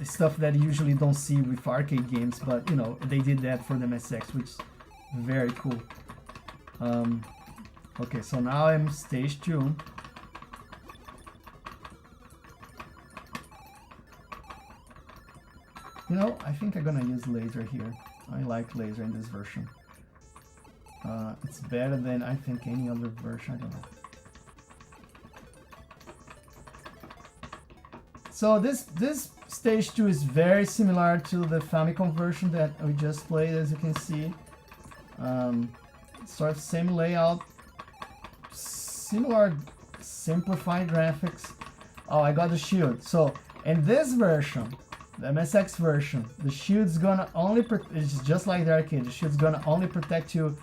S1: stuff that you usually don't see with arcade games, but you know, they did that for the MSX, which is very cool. Okay, so now I'm stage 2. You know, I think I'm gonna use laser here. I like laser in this version. It's better than, I think, any other version. I don't know. So this stage 2 is very similar to the Famicom version that we just played, as you can see. Sort of same layout, similar simplified graphics. Oh, I got the shield. So in this version, the MSX version, the shield's gonna only it's just like the arcade. The shield's gonna only protect you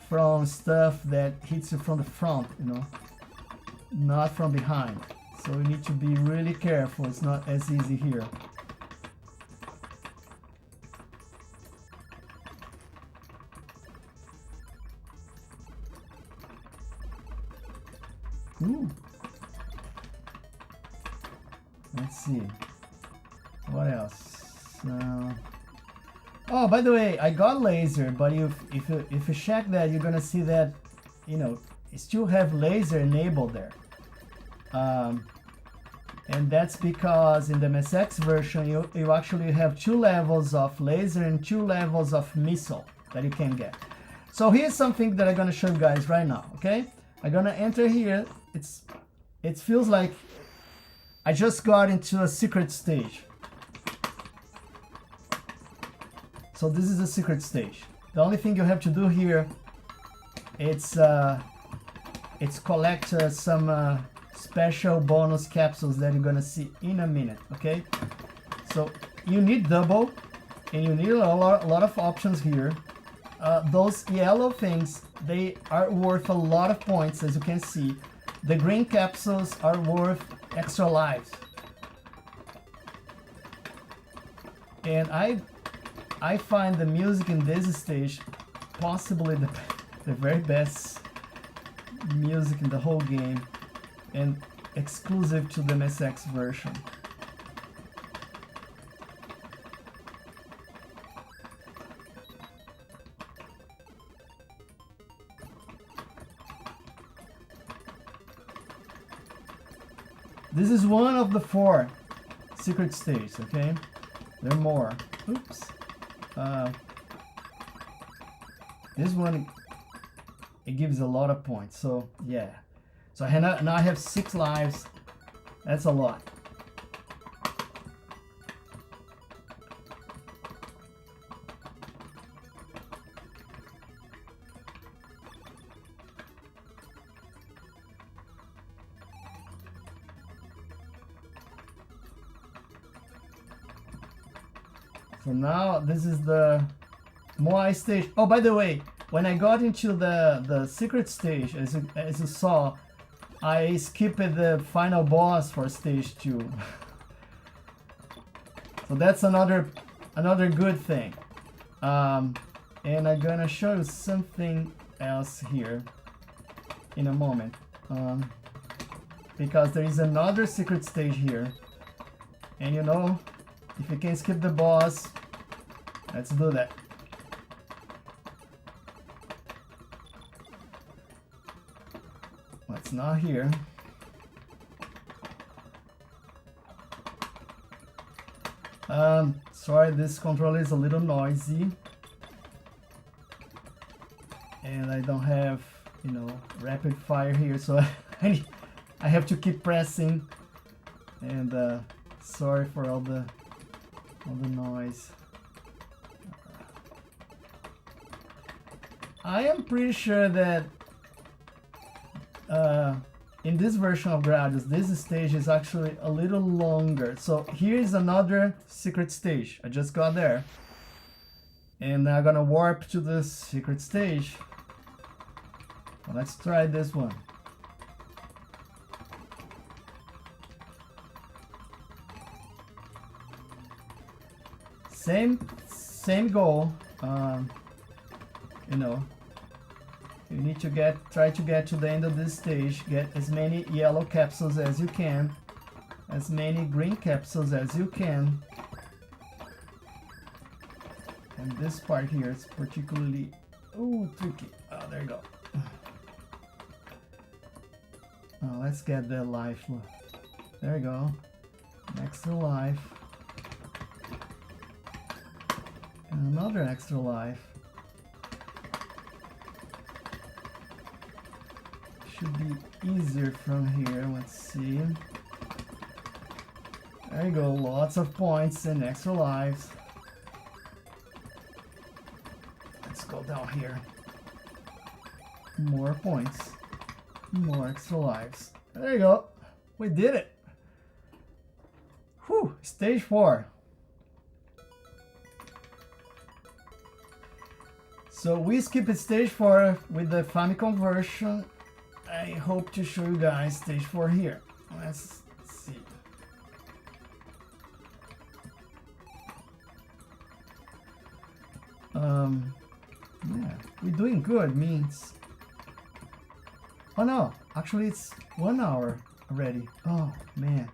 S1: from stuff that hits you from the front, you know, not from behind. So you need to be really careful. It's not as easy here. Ooh. Let's see. What else? Oh, by the way, I got laser, but if you check that, you're gonna see that, you know, you still have laser enabled there. And that's because in the MSX version, you actually have 2 levels of laser and 2 levels of missile that you can get. So here's something that I'm gonna show you guys right now, okay? I'm gonna enter here. It feels like I just got into a secret stage. So this is a secret stage. The only thing you have to do here, it's collect some special bonus capsules that you're gonna see in a minute, okay? So you need double, and you need a lot of options here. Those yellow things, they are worth a lot of points, as you can see. The green capsules are worth extra lives. And I find the music in this stage possibly the very best music in the whole game and exclusive to the MSX version. This is one of the 4 secret stages, okay? There are more. Oops. This one, it gives a lot of points, so yeah. So now I have 6 lives. That's a lot. So now this is the Moai stage. Oh, by the way, when I got into the secret stage, as you saw, I skipped the final boss for stage 2. So that's another good thing. And I'm gonna show you something else here in a moment. Because there is another secret stage here. And you know, if you can skip the boss, let's do that. It's not here. Sorry, this controller is a little noisy. And I don't have, you know, rapid fire here, so I have to keep pressing. And sorry for all the noise. I am pretty sure that in this version of Gradius, this stage is actually a little longer. So here is another secret stage. I just got there. And I'm gonna warp to the secret stage. Well, let's try this one. Same goal. You know, you need to try to get to the end of this stage, get as many yellow capsules as you can, as many green capsules as you can. And this part here is particularly tricky. Oh, there you go. Oh, let's get the life. There you go. Extra life. And another extra life. Should be easier from here. Let's see. There you go. Lots of points and extra lives. Let's go down here. More points. More extra lives. There you go. We did it. Whew. Stage 4. So we skipped stage 4 with the Famicom version. I hope to show you guys stage 4 here. Let's see. Yeah, we're doing good. Means, oh no, actually it's 1 hour already. Oh man.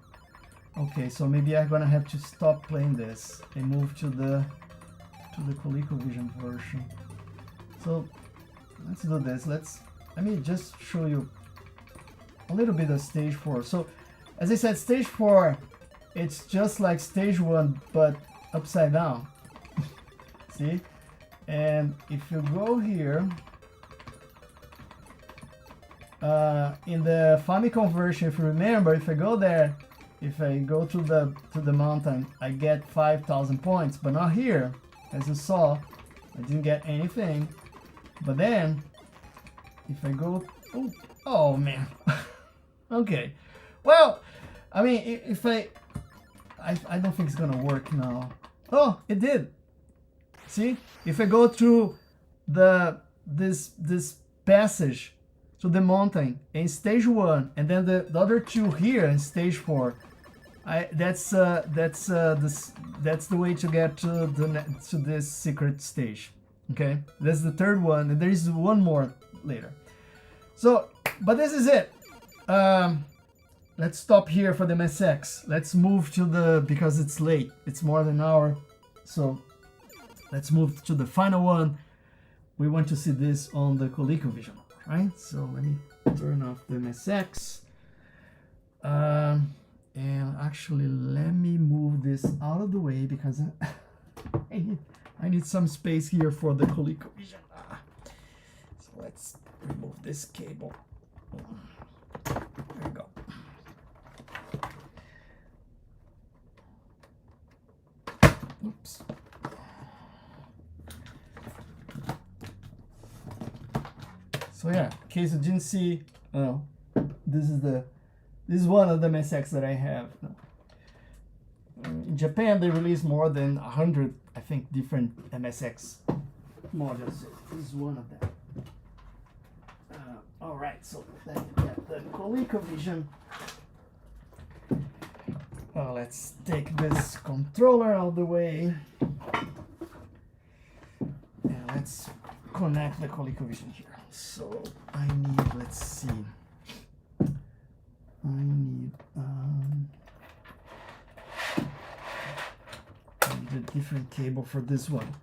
S1: Okay, so maybe I'm gonna have to stop playing this and move to the ColecoVision version. So let's do this. Let me just show you a little bit of stage 4. So, as I said, stage 4, it's just like stage 1, but upside down. See? And if you go here, in the Famicom version, if you remember, if I go there, if I go to the mountain, I get 5,000 points, but not here. As you saw, I didn't get anything. But then, if I go, oh man. Okay, well, I mean, if I don't think it's gonna work now. Oh, it did. See, if I go through this passage to the mountain in stage 1, and then the other 2 here in stage 4, That's the way to get to to this secret stage. Okay, that's the third one, and there is one more later. So, but this is it. Let's stop here for the MSX. Let's move to because it's late. It's more than an hour. So let's move to the final one. We want to see this on the ColecoVision, right? So let me turn off the MSX. And actually, let me move this out of the way because I need some space here for the ColecoVision. So let's remove this cable. There we go. Oops. So yeah, in case you didn't see, this is one of the MSX that I have. In Japan, they release more than 100, I think, different MSX models. This is one of them. All right, so let me get the ColecoVision. Let's take this controller out of the way. And let's connect the ColecoVision here. So I need, let's see. I need a different cable for this one.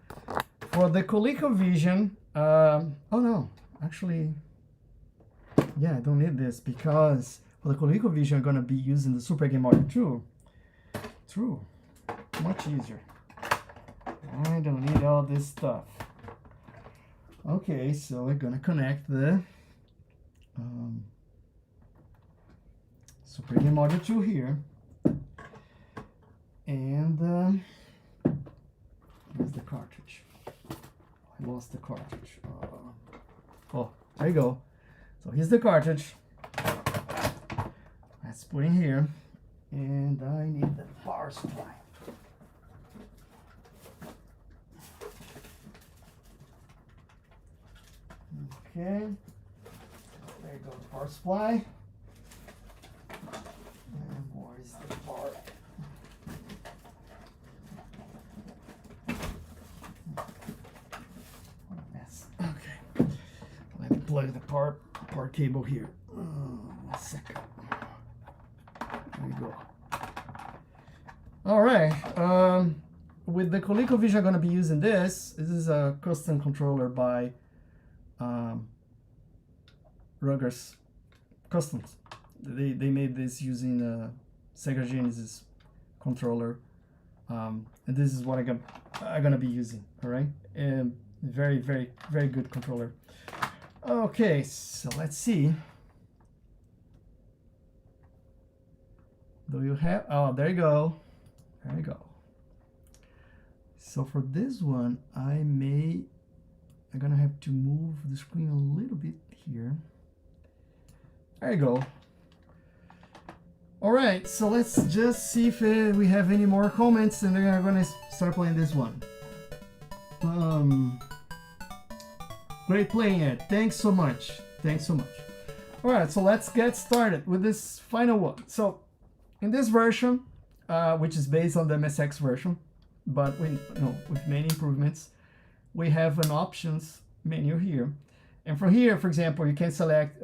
S1: For the ColecoVision, oh no, actually, yeah, I don't need this because for the ColecoVision, I'm gonna be using the Super Game Audio 2. True, much easier. I don't need all this stuff. Okay, so we're gonna connect the Super Game Audio 2 here, and where's the cartridge? I lost the cartridge. Oh, there you go. So here's the cartridge. Let's put in here, and I need the power supply. Okay, there you go, the power supply. And where is the power? What a mess. Okay, let me plug the power cable here. A second. There we go. All right. With the ColecoVision, I'm going to be using this. This is a custom controller by Ruggers Customs. They made this using a Sega Genesis controller, and this is what I'm gonna be using. All right, and very good controller. Okay, so let's see. Do you have? Oh, there you go. There you go. So for this one, I'm gonna have to move the screen a little bit here. There you go. All right, so let's just see if we have any more comments, and then I'm gonna start playing this one. Great playing it. Thanks so much. Thanks so much. All right, so let's get started with this final one. So in this version, which is based on the MSX version, but with many improvements, we have an options menu here. And from here, for example, you can select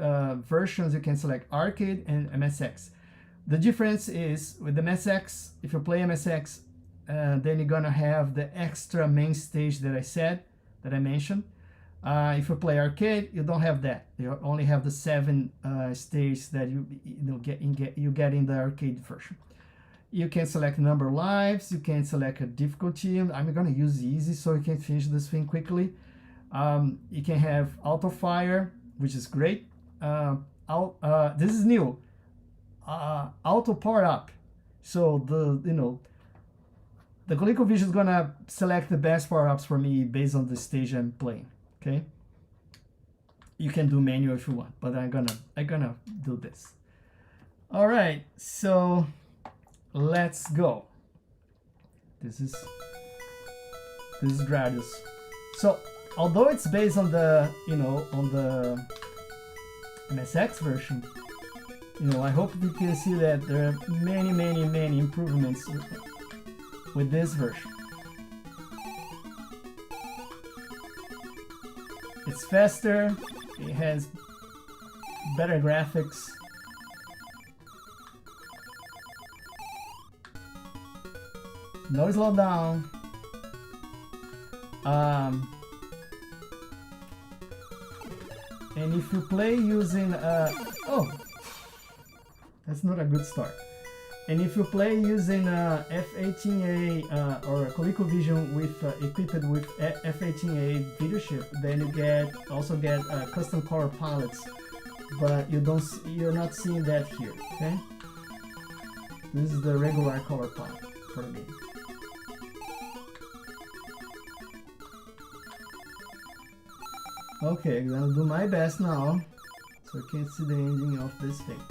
S1: versions. You can select arcade and MSX. The difference is with the MSX, if you play MSX, then you're gonna have the extra main stage that I mentioned. If you play arcade, you don't have that. You only have the 7 stages that you get in the arcade version. You can select number of lives. You can select a difficulty. I'm gonna use easy so you can finish this thing quickly. You can have auto fire, which is great. This is new. Auto power up. So the ColecoVision is gonna select the best power ups for me based on the stage I'm playing. Okay. You can do manual if you want, but I'm gonna do this. All right. So let's go. This is Gradius. So although it's based on the on the MSX version, you know, I hope you can see that there are many improvements with this version. It's faster, it has better graphics. No slowdown. And if you play using oh, that's not a good start. And if you play using F18A or ColecoVision with equipped with F18A video chip, then you also get custom color palettes, but you're not seeing that here. Okay, this is the regular color palette for the game. Okay, I'm gonna do my best now, so I can see the ending of this thing.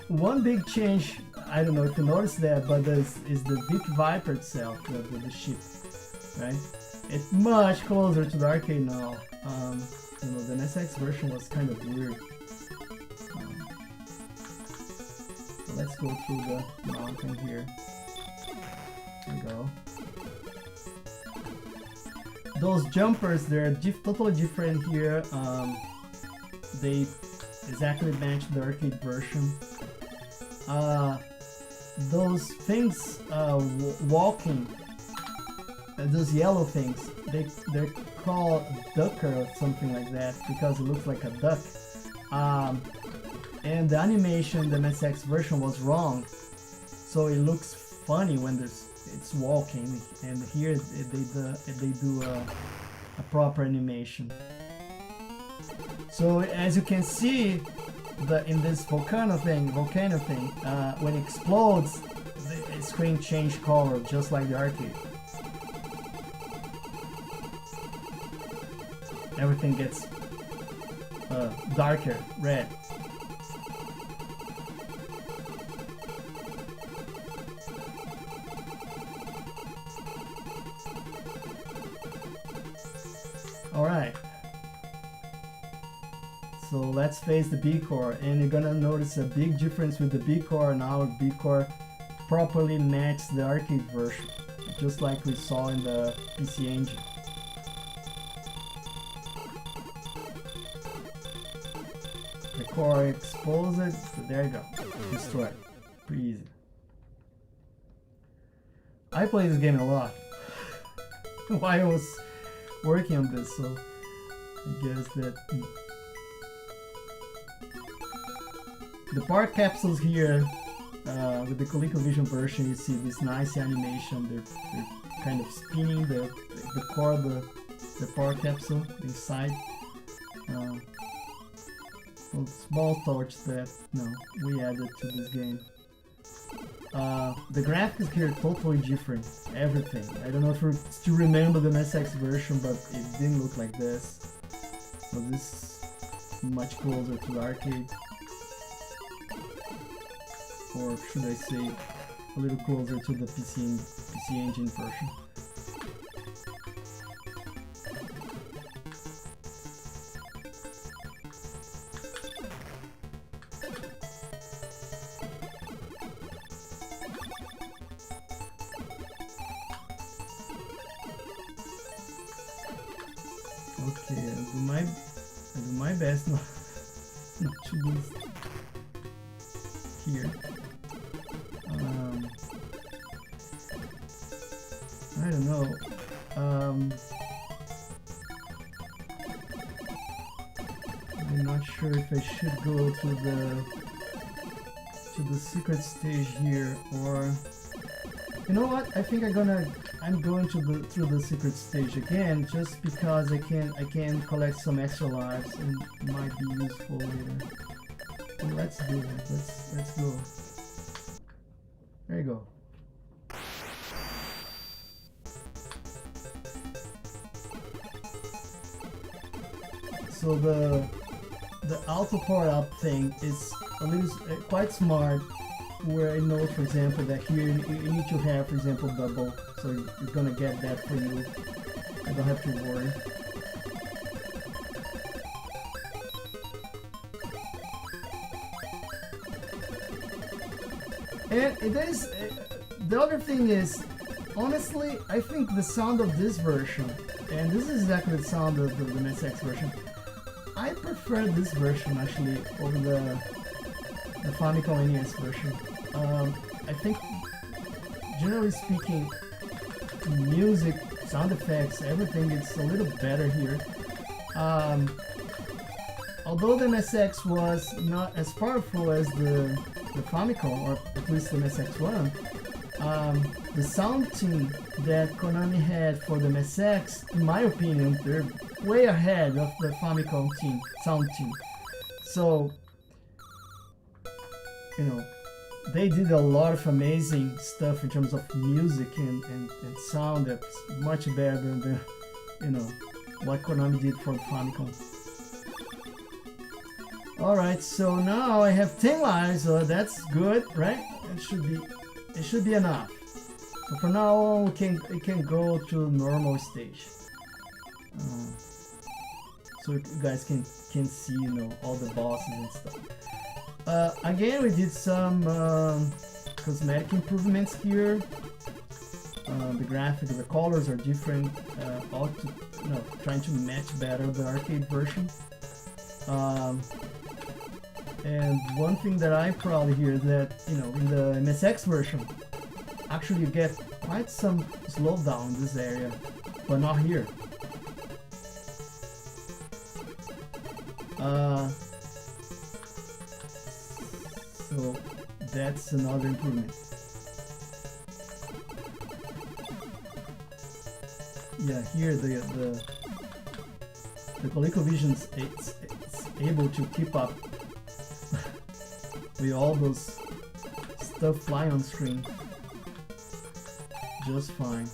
S1: One big change, I don't know if you noticed that, but this is the Vic Viper itself, the ship, right? It's much closer to the arcade now. You know, the MSX version was kind of weird. So let's go through the mountain here. There we go. Those jumpers, they're totally different here. They exactly match the arcade version. Those things walking, those yellow things, they're called ducker or something like that because it looks like a duck. And the animation, the MSX version was wrong, so it looks funny when it's walking. And here they do a proper animation. So as you can see, in this volcano thing, when it explodes, the screen changes color just like the arcade. Everything gets darker, red. Alright. So let's face the B core, and you're gonna notice a big difference with the B core. Now B core properly matches the arcade version, just like we saw in the PC Engine. The core exposes, there you go, destroyed, pretty easy. I played this game a lot while I was working on this, so I guess that the power capsules here, with the ColecoVision version, you see this nice animation. They're kind of spinning the core, the power capsule inside. So small touch that we added to this game. The graphics here are totally different. Everything. I don't know if you still remember the MSX version, but it didn't look like this. So this is much closer to the arcade. Or should I say, a little closer to the PC Engine version. Okay, I do my best not to lose here. I don't know. I'm not sure if I should go to the secret stage here, or you know what? I think I'm going through the secret stage again, just because I can collect some extra lives and it might be useful later. So let's do that. Let's go. There you go. So the auto power up thing is a little quite smart, where I know, for example, that here you need to have, for example, double, so you're gonna get that for you. I don't have to worry. And it is, the other thing is, honestly, I think the sound of this version, and this is exactly the sound of the MSX version, I prefer this version actually over the Famicom NES version. I think, generally speaking, music, sound effects, everything is a little better here. Although the MSX was not as powerful as the Famicom, or at least the MSX1, the sound team that Konami had for the MSX, in my opinion, they're way ahead of the Famicom sound team. So, you know, they did a lot of amazing stuff in terms of music and sound that's much better than the, you know, what Konami did for the Famicom. Alright, so now I have 10 lives, so that's good, right? It should be enough. So for now on, we can go to normal stage. So you guys can see, you know, all the bosses and stuff. Again, we did some cosmetic improvements here. The graphics, the colors are different, all to, you know, trying to match better the arcade version. And one thing that I'm proud of here is that, you know, in the MSX version, actually you get quite some slowdown in this area, but not here. So that's another improvement. Yeah, here the ColecoVision it's able to keep up with all those stuff flying on screen just fine.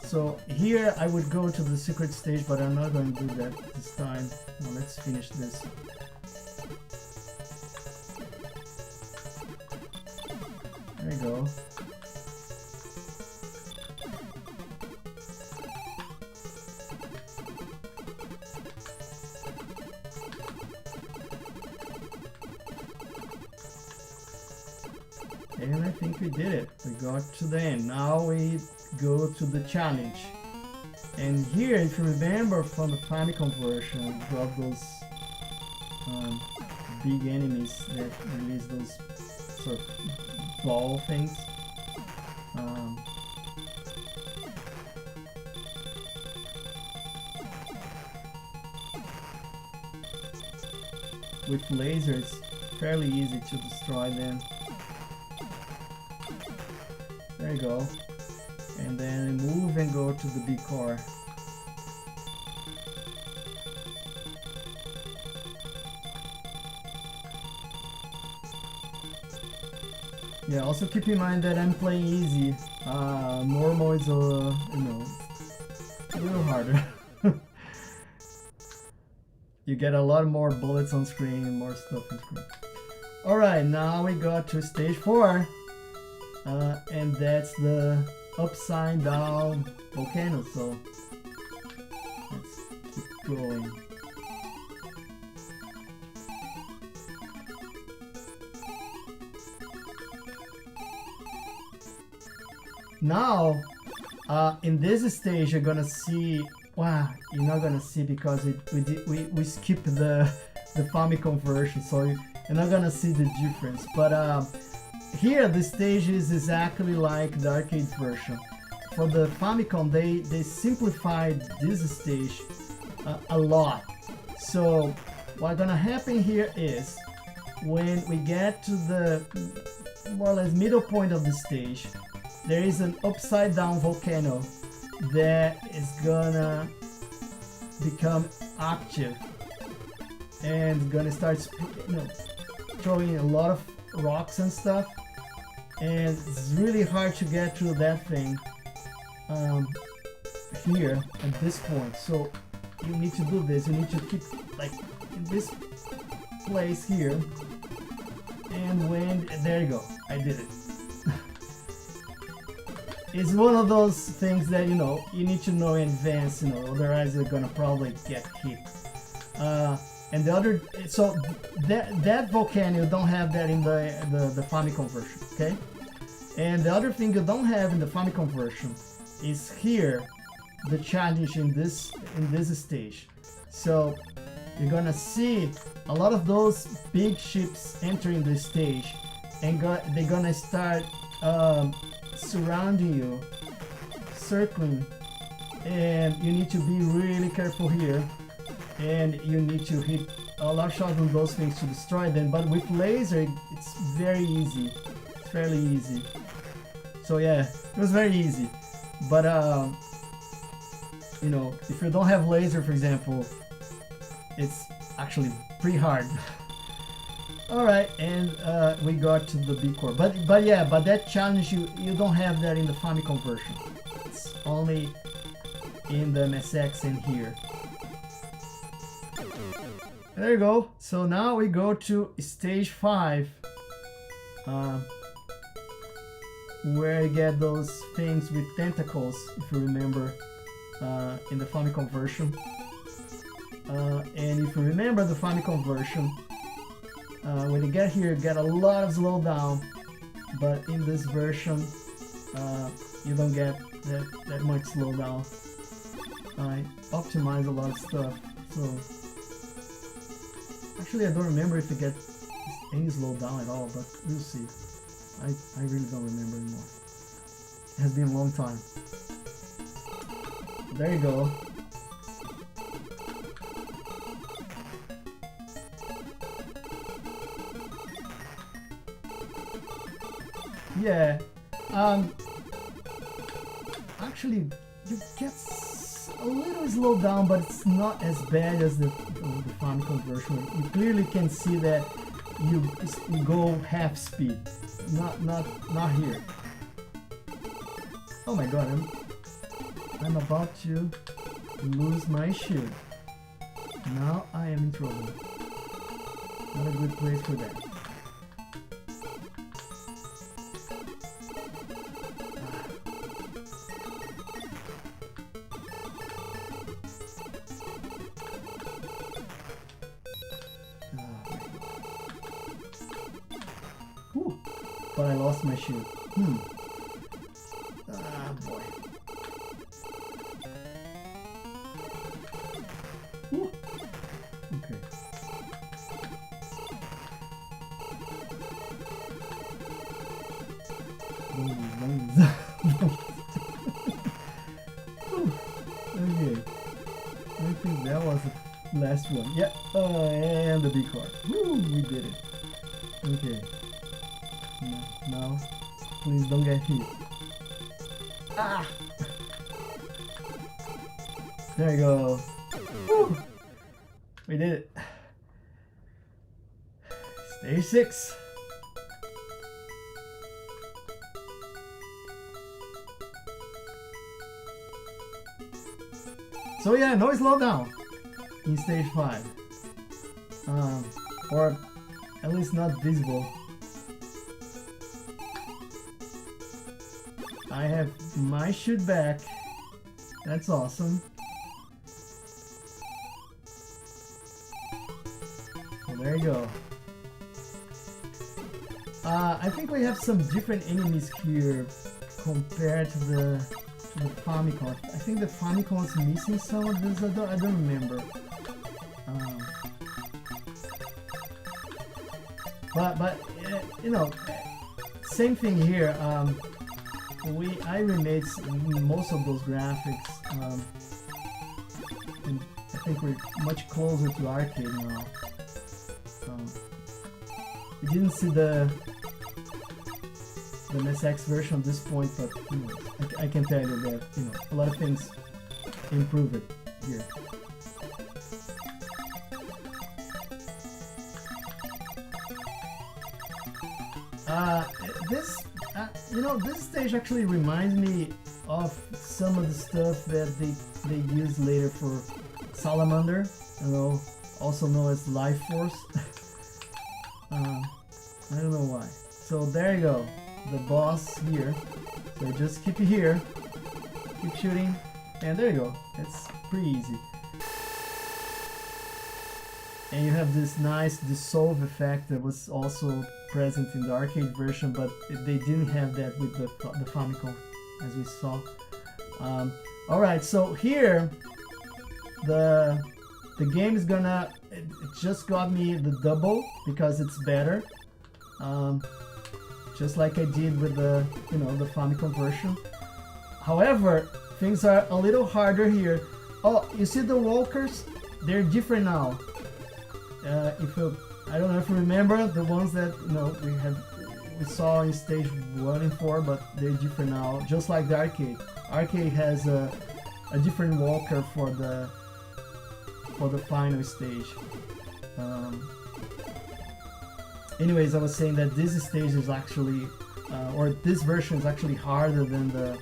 S1: So here I would go to the secret stage, but I'm not going to do that this time. Now let's finish this. There you go. And I think we did it. We got to the end. Now we go to the challenge. And here, if you remember from the Famicom version, we got those big enemies that release those sort of ball things. With lasers, fairly easy to destroy them. There you go. And then move and go to the big car. Yeah, also keep in mind that I'm playing easy. Normal is a little harder. You get a lot more bullets on screen, more stuff on screen. Alright, now we got to stage 4. And that's the upside down volcano, so let's keep going. Now, in this stage, you're gonna see. Wow, you're not gonna see because we skipped the Famicom version, so you're not gonna see the difference. But here the stage is exactly like the arcade version. For the Famicom, they simplified this stage a lot. So what's gonna happen here is when we get to the more or less middle point of the stage, there is an upside down volcano that is gonna become active and gonna start throwing a lot of rocks and stuff, and it's really hard to get through that thing here at this point. So you need to do this. You need to keep like in this place here, and when there you go, I did it. It's one of those things that you know you need to know in advance, you know, otherwise you're gonna probably get hit. And the other, so that volcano you don't have that in the Famicom version, okay? And the other thing you don't have in the Famicom version is here the challenge in this stage. So you're gonna see a lot of those big ships entering the stage, and they're gonna start surrounding you, circling, and you need to be really careful here, and you need to hit a lot of shots on those things to destroy them. But with laser, it's very easy. It's fairly easy. So yeah, it was very easy. But you know, if you don't have laser, for example, it's actually pretty hard. All right, and we got to the B core. But that challenge you don't have that in the Famicom version. It's only in the MSX and here. There you go. So now we go to stage 5, where you get those things with tentacles, if you remember, in the Famicom version. And if you remember the Famicom version, when you get here, you get a lot of slowdown, but in this version, you don't get that much slowdown. I optimize a lot of stuff, so actually I don't remember if you get any slowdown at all, but we'll see. I really don't remember anymore. It has been a long time. There you go. Yeah, actually you get a little slowed down, but it's not as bad as the Famicom version. You clearly can see that you go half speed, not here. Oh my god, I'm about to lose my shield. Now I am in trouble. Not a good place for that. But I lost my shield. Ah, boy. Ooh. Okay. Okay. I think that was the last one. Yeah. And the B card. Woo, we did it. Okay. Now, please don't get hit. Ah! There you go. Woo! We did it. Stage 6. So yeah, no slowdown in stage 5. Or at least not visible. I have my shoot back. That's awesome. So there you go. I think we have some different enemies here compared to the Famicom. I think the Famicom is missing some of this. I don't remember. But you know, same thing here. I remade most of those graphics, and I think we're much closer to arcade now. We didn't see the MSX version at this point, but you know, I can tell you that you know a lot of things improve it here. This stage actually reminds me of some of the stuff that they use later for salamander, you know, also known as life force. I don't know why. So there you go, the boss here. So just keep it here, keep shooting, and there you go. It's pretty easy. And you have this nice dissolve effect that was also present in the arcade version, but they didn't have that with the Famicom, as we saw. Alright, so here the game is gonna, it just got me the double because it's better, just like I did with the, you know, the Famicom version. However, things are a little harder here. Oh, you see the walkers? They're different now. I don't know if you remember the ones that, you know, we saw in stage 1 and 4, but they're different now, just like the arcade. Arcade has a different walker for the final stage. Anyways, I was saying that this stage is actually, or this version is actually harder than the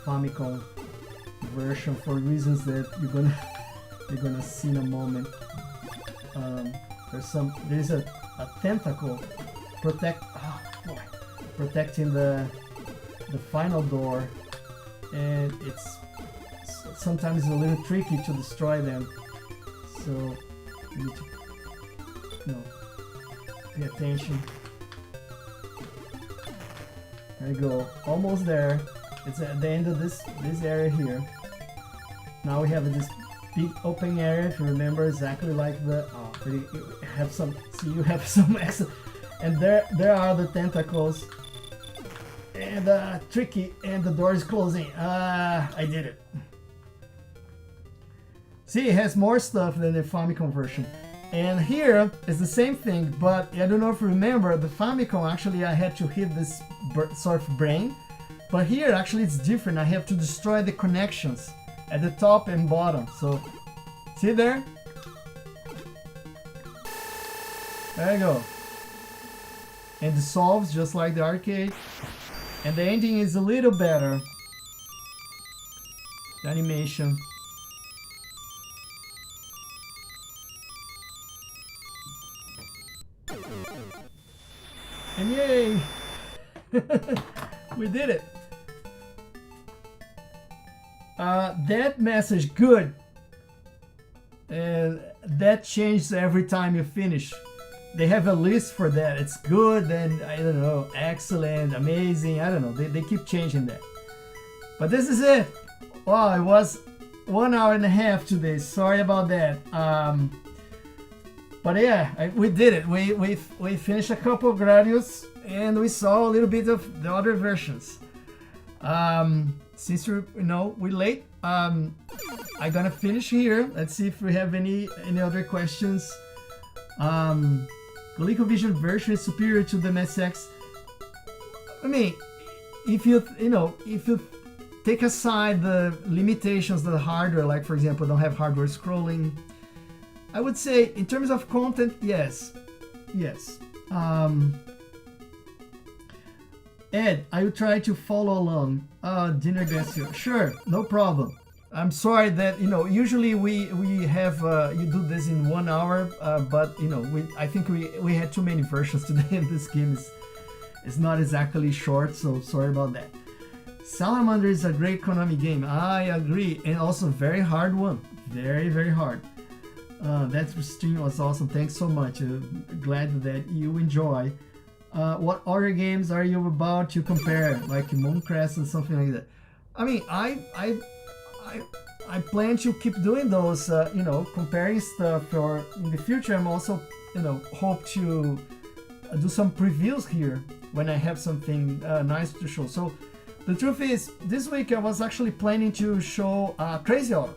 S1: Famicom version for reasons that you're gonna see in a moment. There's a tentacle protecting the final door, and it's sometimes a little tricky to destroy them, so you need to, you know, pay attention. There you go, almost there. It's at the end of this area here. Now we have this big open area, if you remember, exactly like the, you have some, see, you have some extra, and there are the tentacles, and tricky, and the door is closing. I did it. See, it has more stuff than the Famicom version. And here is the same thing, but I don't know if you remember, the Famicom, actually I had to hit this sort of brain, but here actually it's different. I have to destroy the connections at the top and bottom. So, see there? There you go. And dissolves just like the arcade. And the ending is a little better. The animation. And yay! We did it! That message, good. And that changes every time you finish. They have a list for that. It's good, and I don't know, excellent, amazing, I don't know. They keep changing that. But this is it. Wow, it was 1 hour and a half today. Sorry about that. But yeah, we did it. We finished a couple of Gradius, and we saw a little bit of the other versions. Since we're late, I'm gonna finish here. Let's see if we have any other questions. ColecoVision version is superior to the MSX. I mean, if you take aside the limitations of the hardware, like for example, don't have hardware scrolling, I would say in terms of content, yes. Ed, I will try to follow along. Dinner Garcia, sure, no problem. I'm sorry that, usually we have, you do this in 1 hour, but, I think we had too many versions today, and this game is not exactly short, so sorry about that. Salamander is a great Konami game. I agree, and also very hard one. Very, very hard. That stream was awesome. Thanks so much. Glad that you enjoy. What other games are you about to compare, like Mooncrest and something like that? I mean, I plan to keep doing those, comparing stuff. Or in the future, I'm also, hope to do some previews here when I have something nice to show. So the truth is, this week I was actually planning to show Crazy Auto.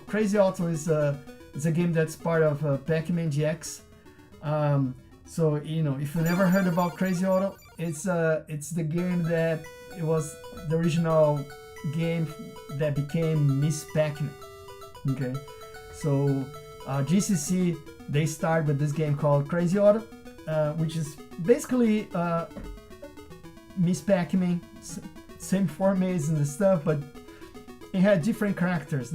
S1: Crazy Auto is a game that's part of Pac-Man GX. So if you never heard about Crazy Auto, it's the game that it was the original game that became Miss Pac-Man. Okay, so GCC, they started with this game called Crazy Auto, which is basically Miss Pac-Man, same formats and stuff, but it had different characters.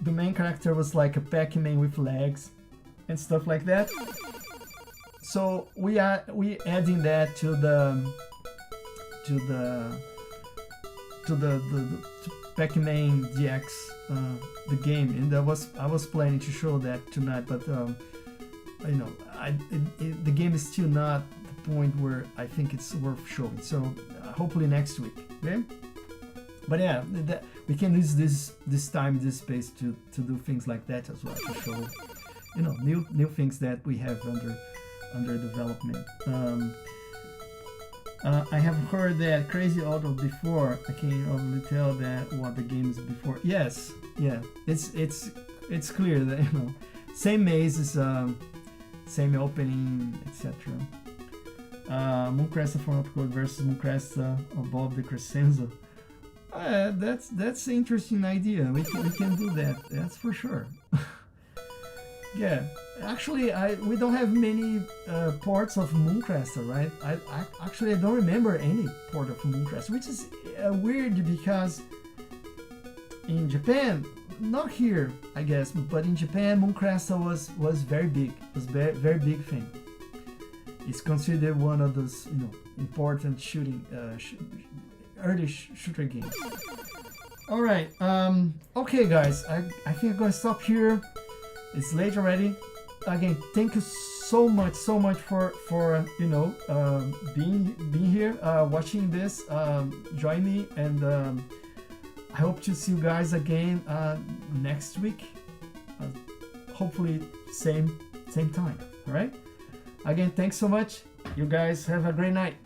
S1: the main character was like a Pac-Man with legs and stuff like that. So we adding that to Pac-Man DX, the game, and I was planning to show that tonight, but you know, the game is still not the point where I think it's worth showing. So hopefully next week, okay? But yeah, we can use this time, this space to do things like that as well, to show, you know, new things that we have under development. I have heard that Crazy Auto before. I can only tell that what the game is before. Yes, yeah, it's clear that, you know, same mazes, same opening, etc. Mooncresta from Upcode versus Mooncresta above the Crescenzo. That's an interesting idea. We can do that. That's for sure. Yeah, actually, we don't have many ports of Mooncresta, right? I don't remember any port of Mooncresta, which is weird because in Japan, not here, I guess, but in Japan, Mooncresta was very big. It was very big thing. It's considered one of those, you know, important early shooter games. All right, okay, guys, I think I'm gonna stop here. It's late already. Again, thank you so much for you know, being here, watching this, join me, and I hope to see you guys again next week. Hopefully same time. All right. Again, thanks so much. You guys have a great night.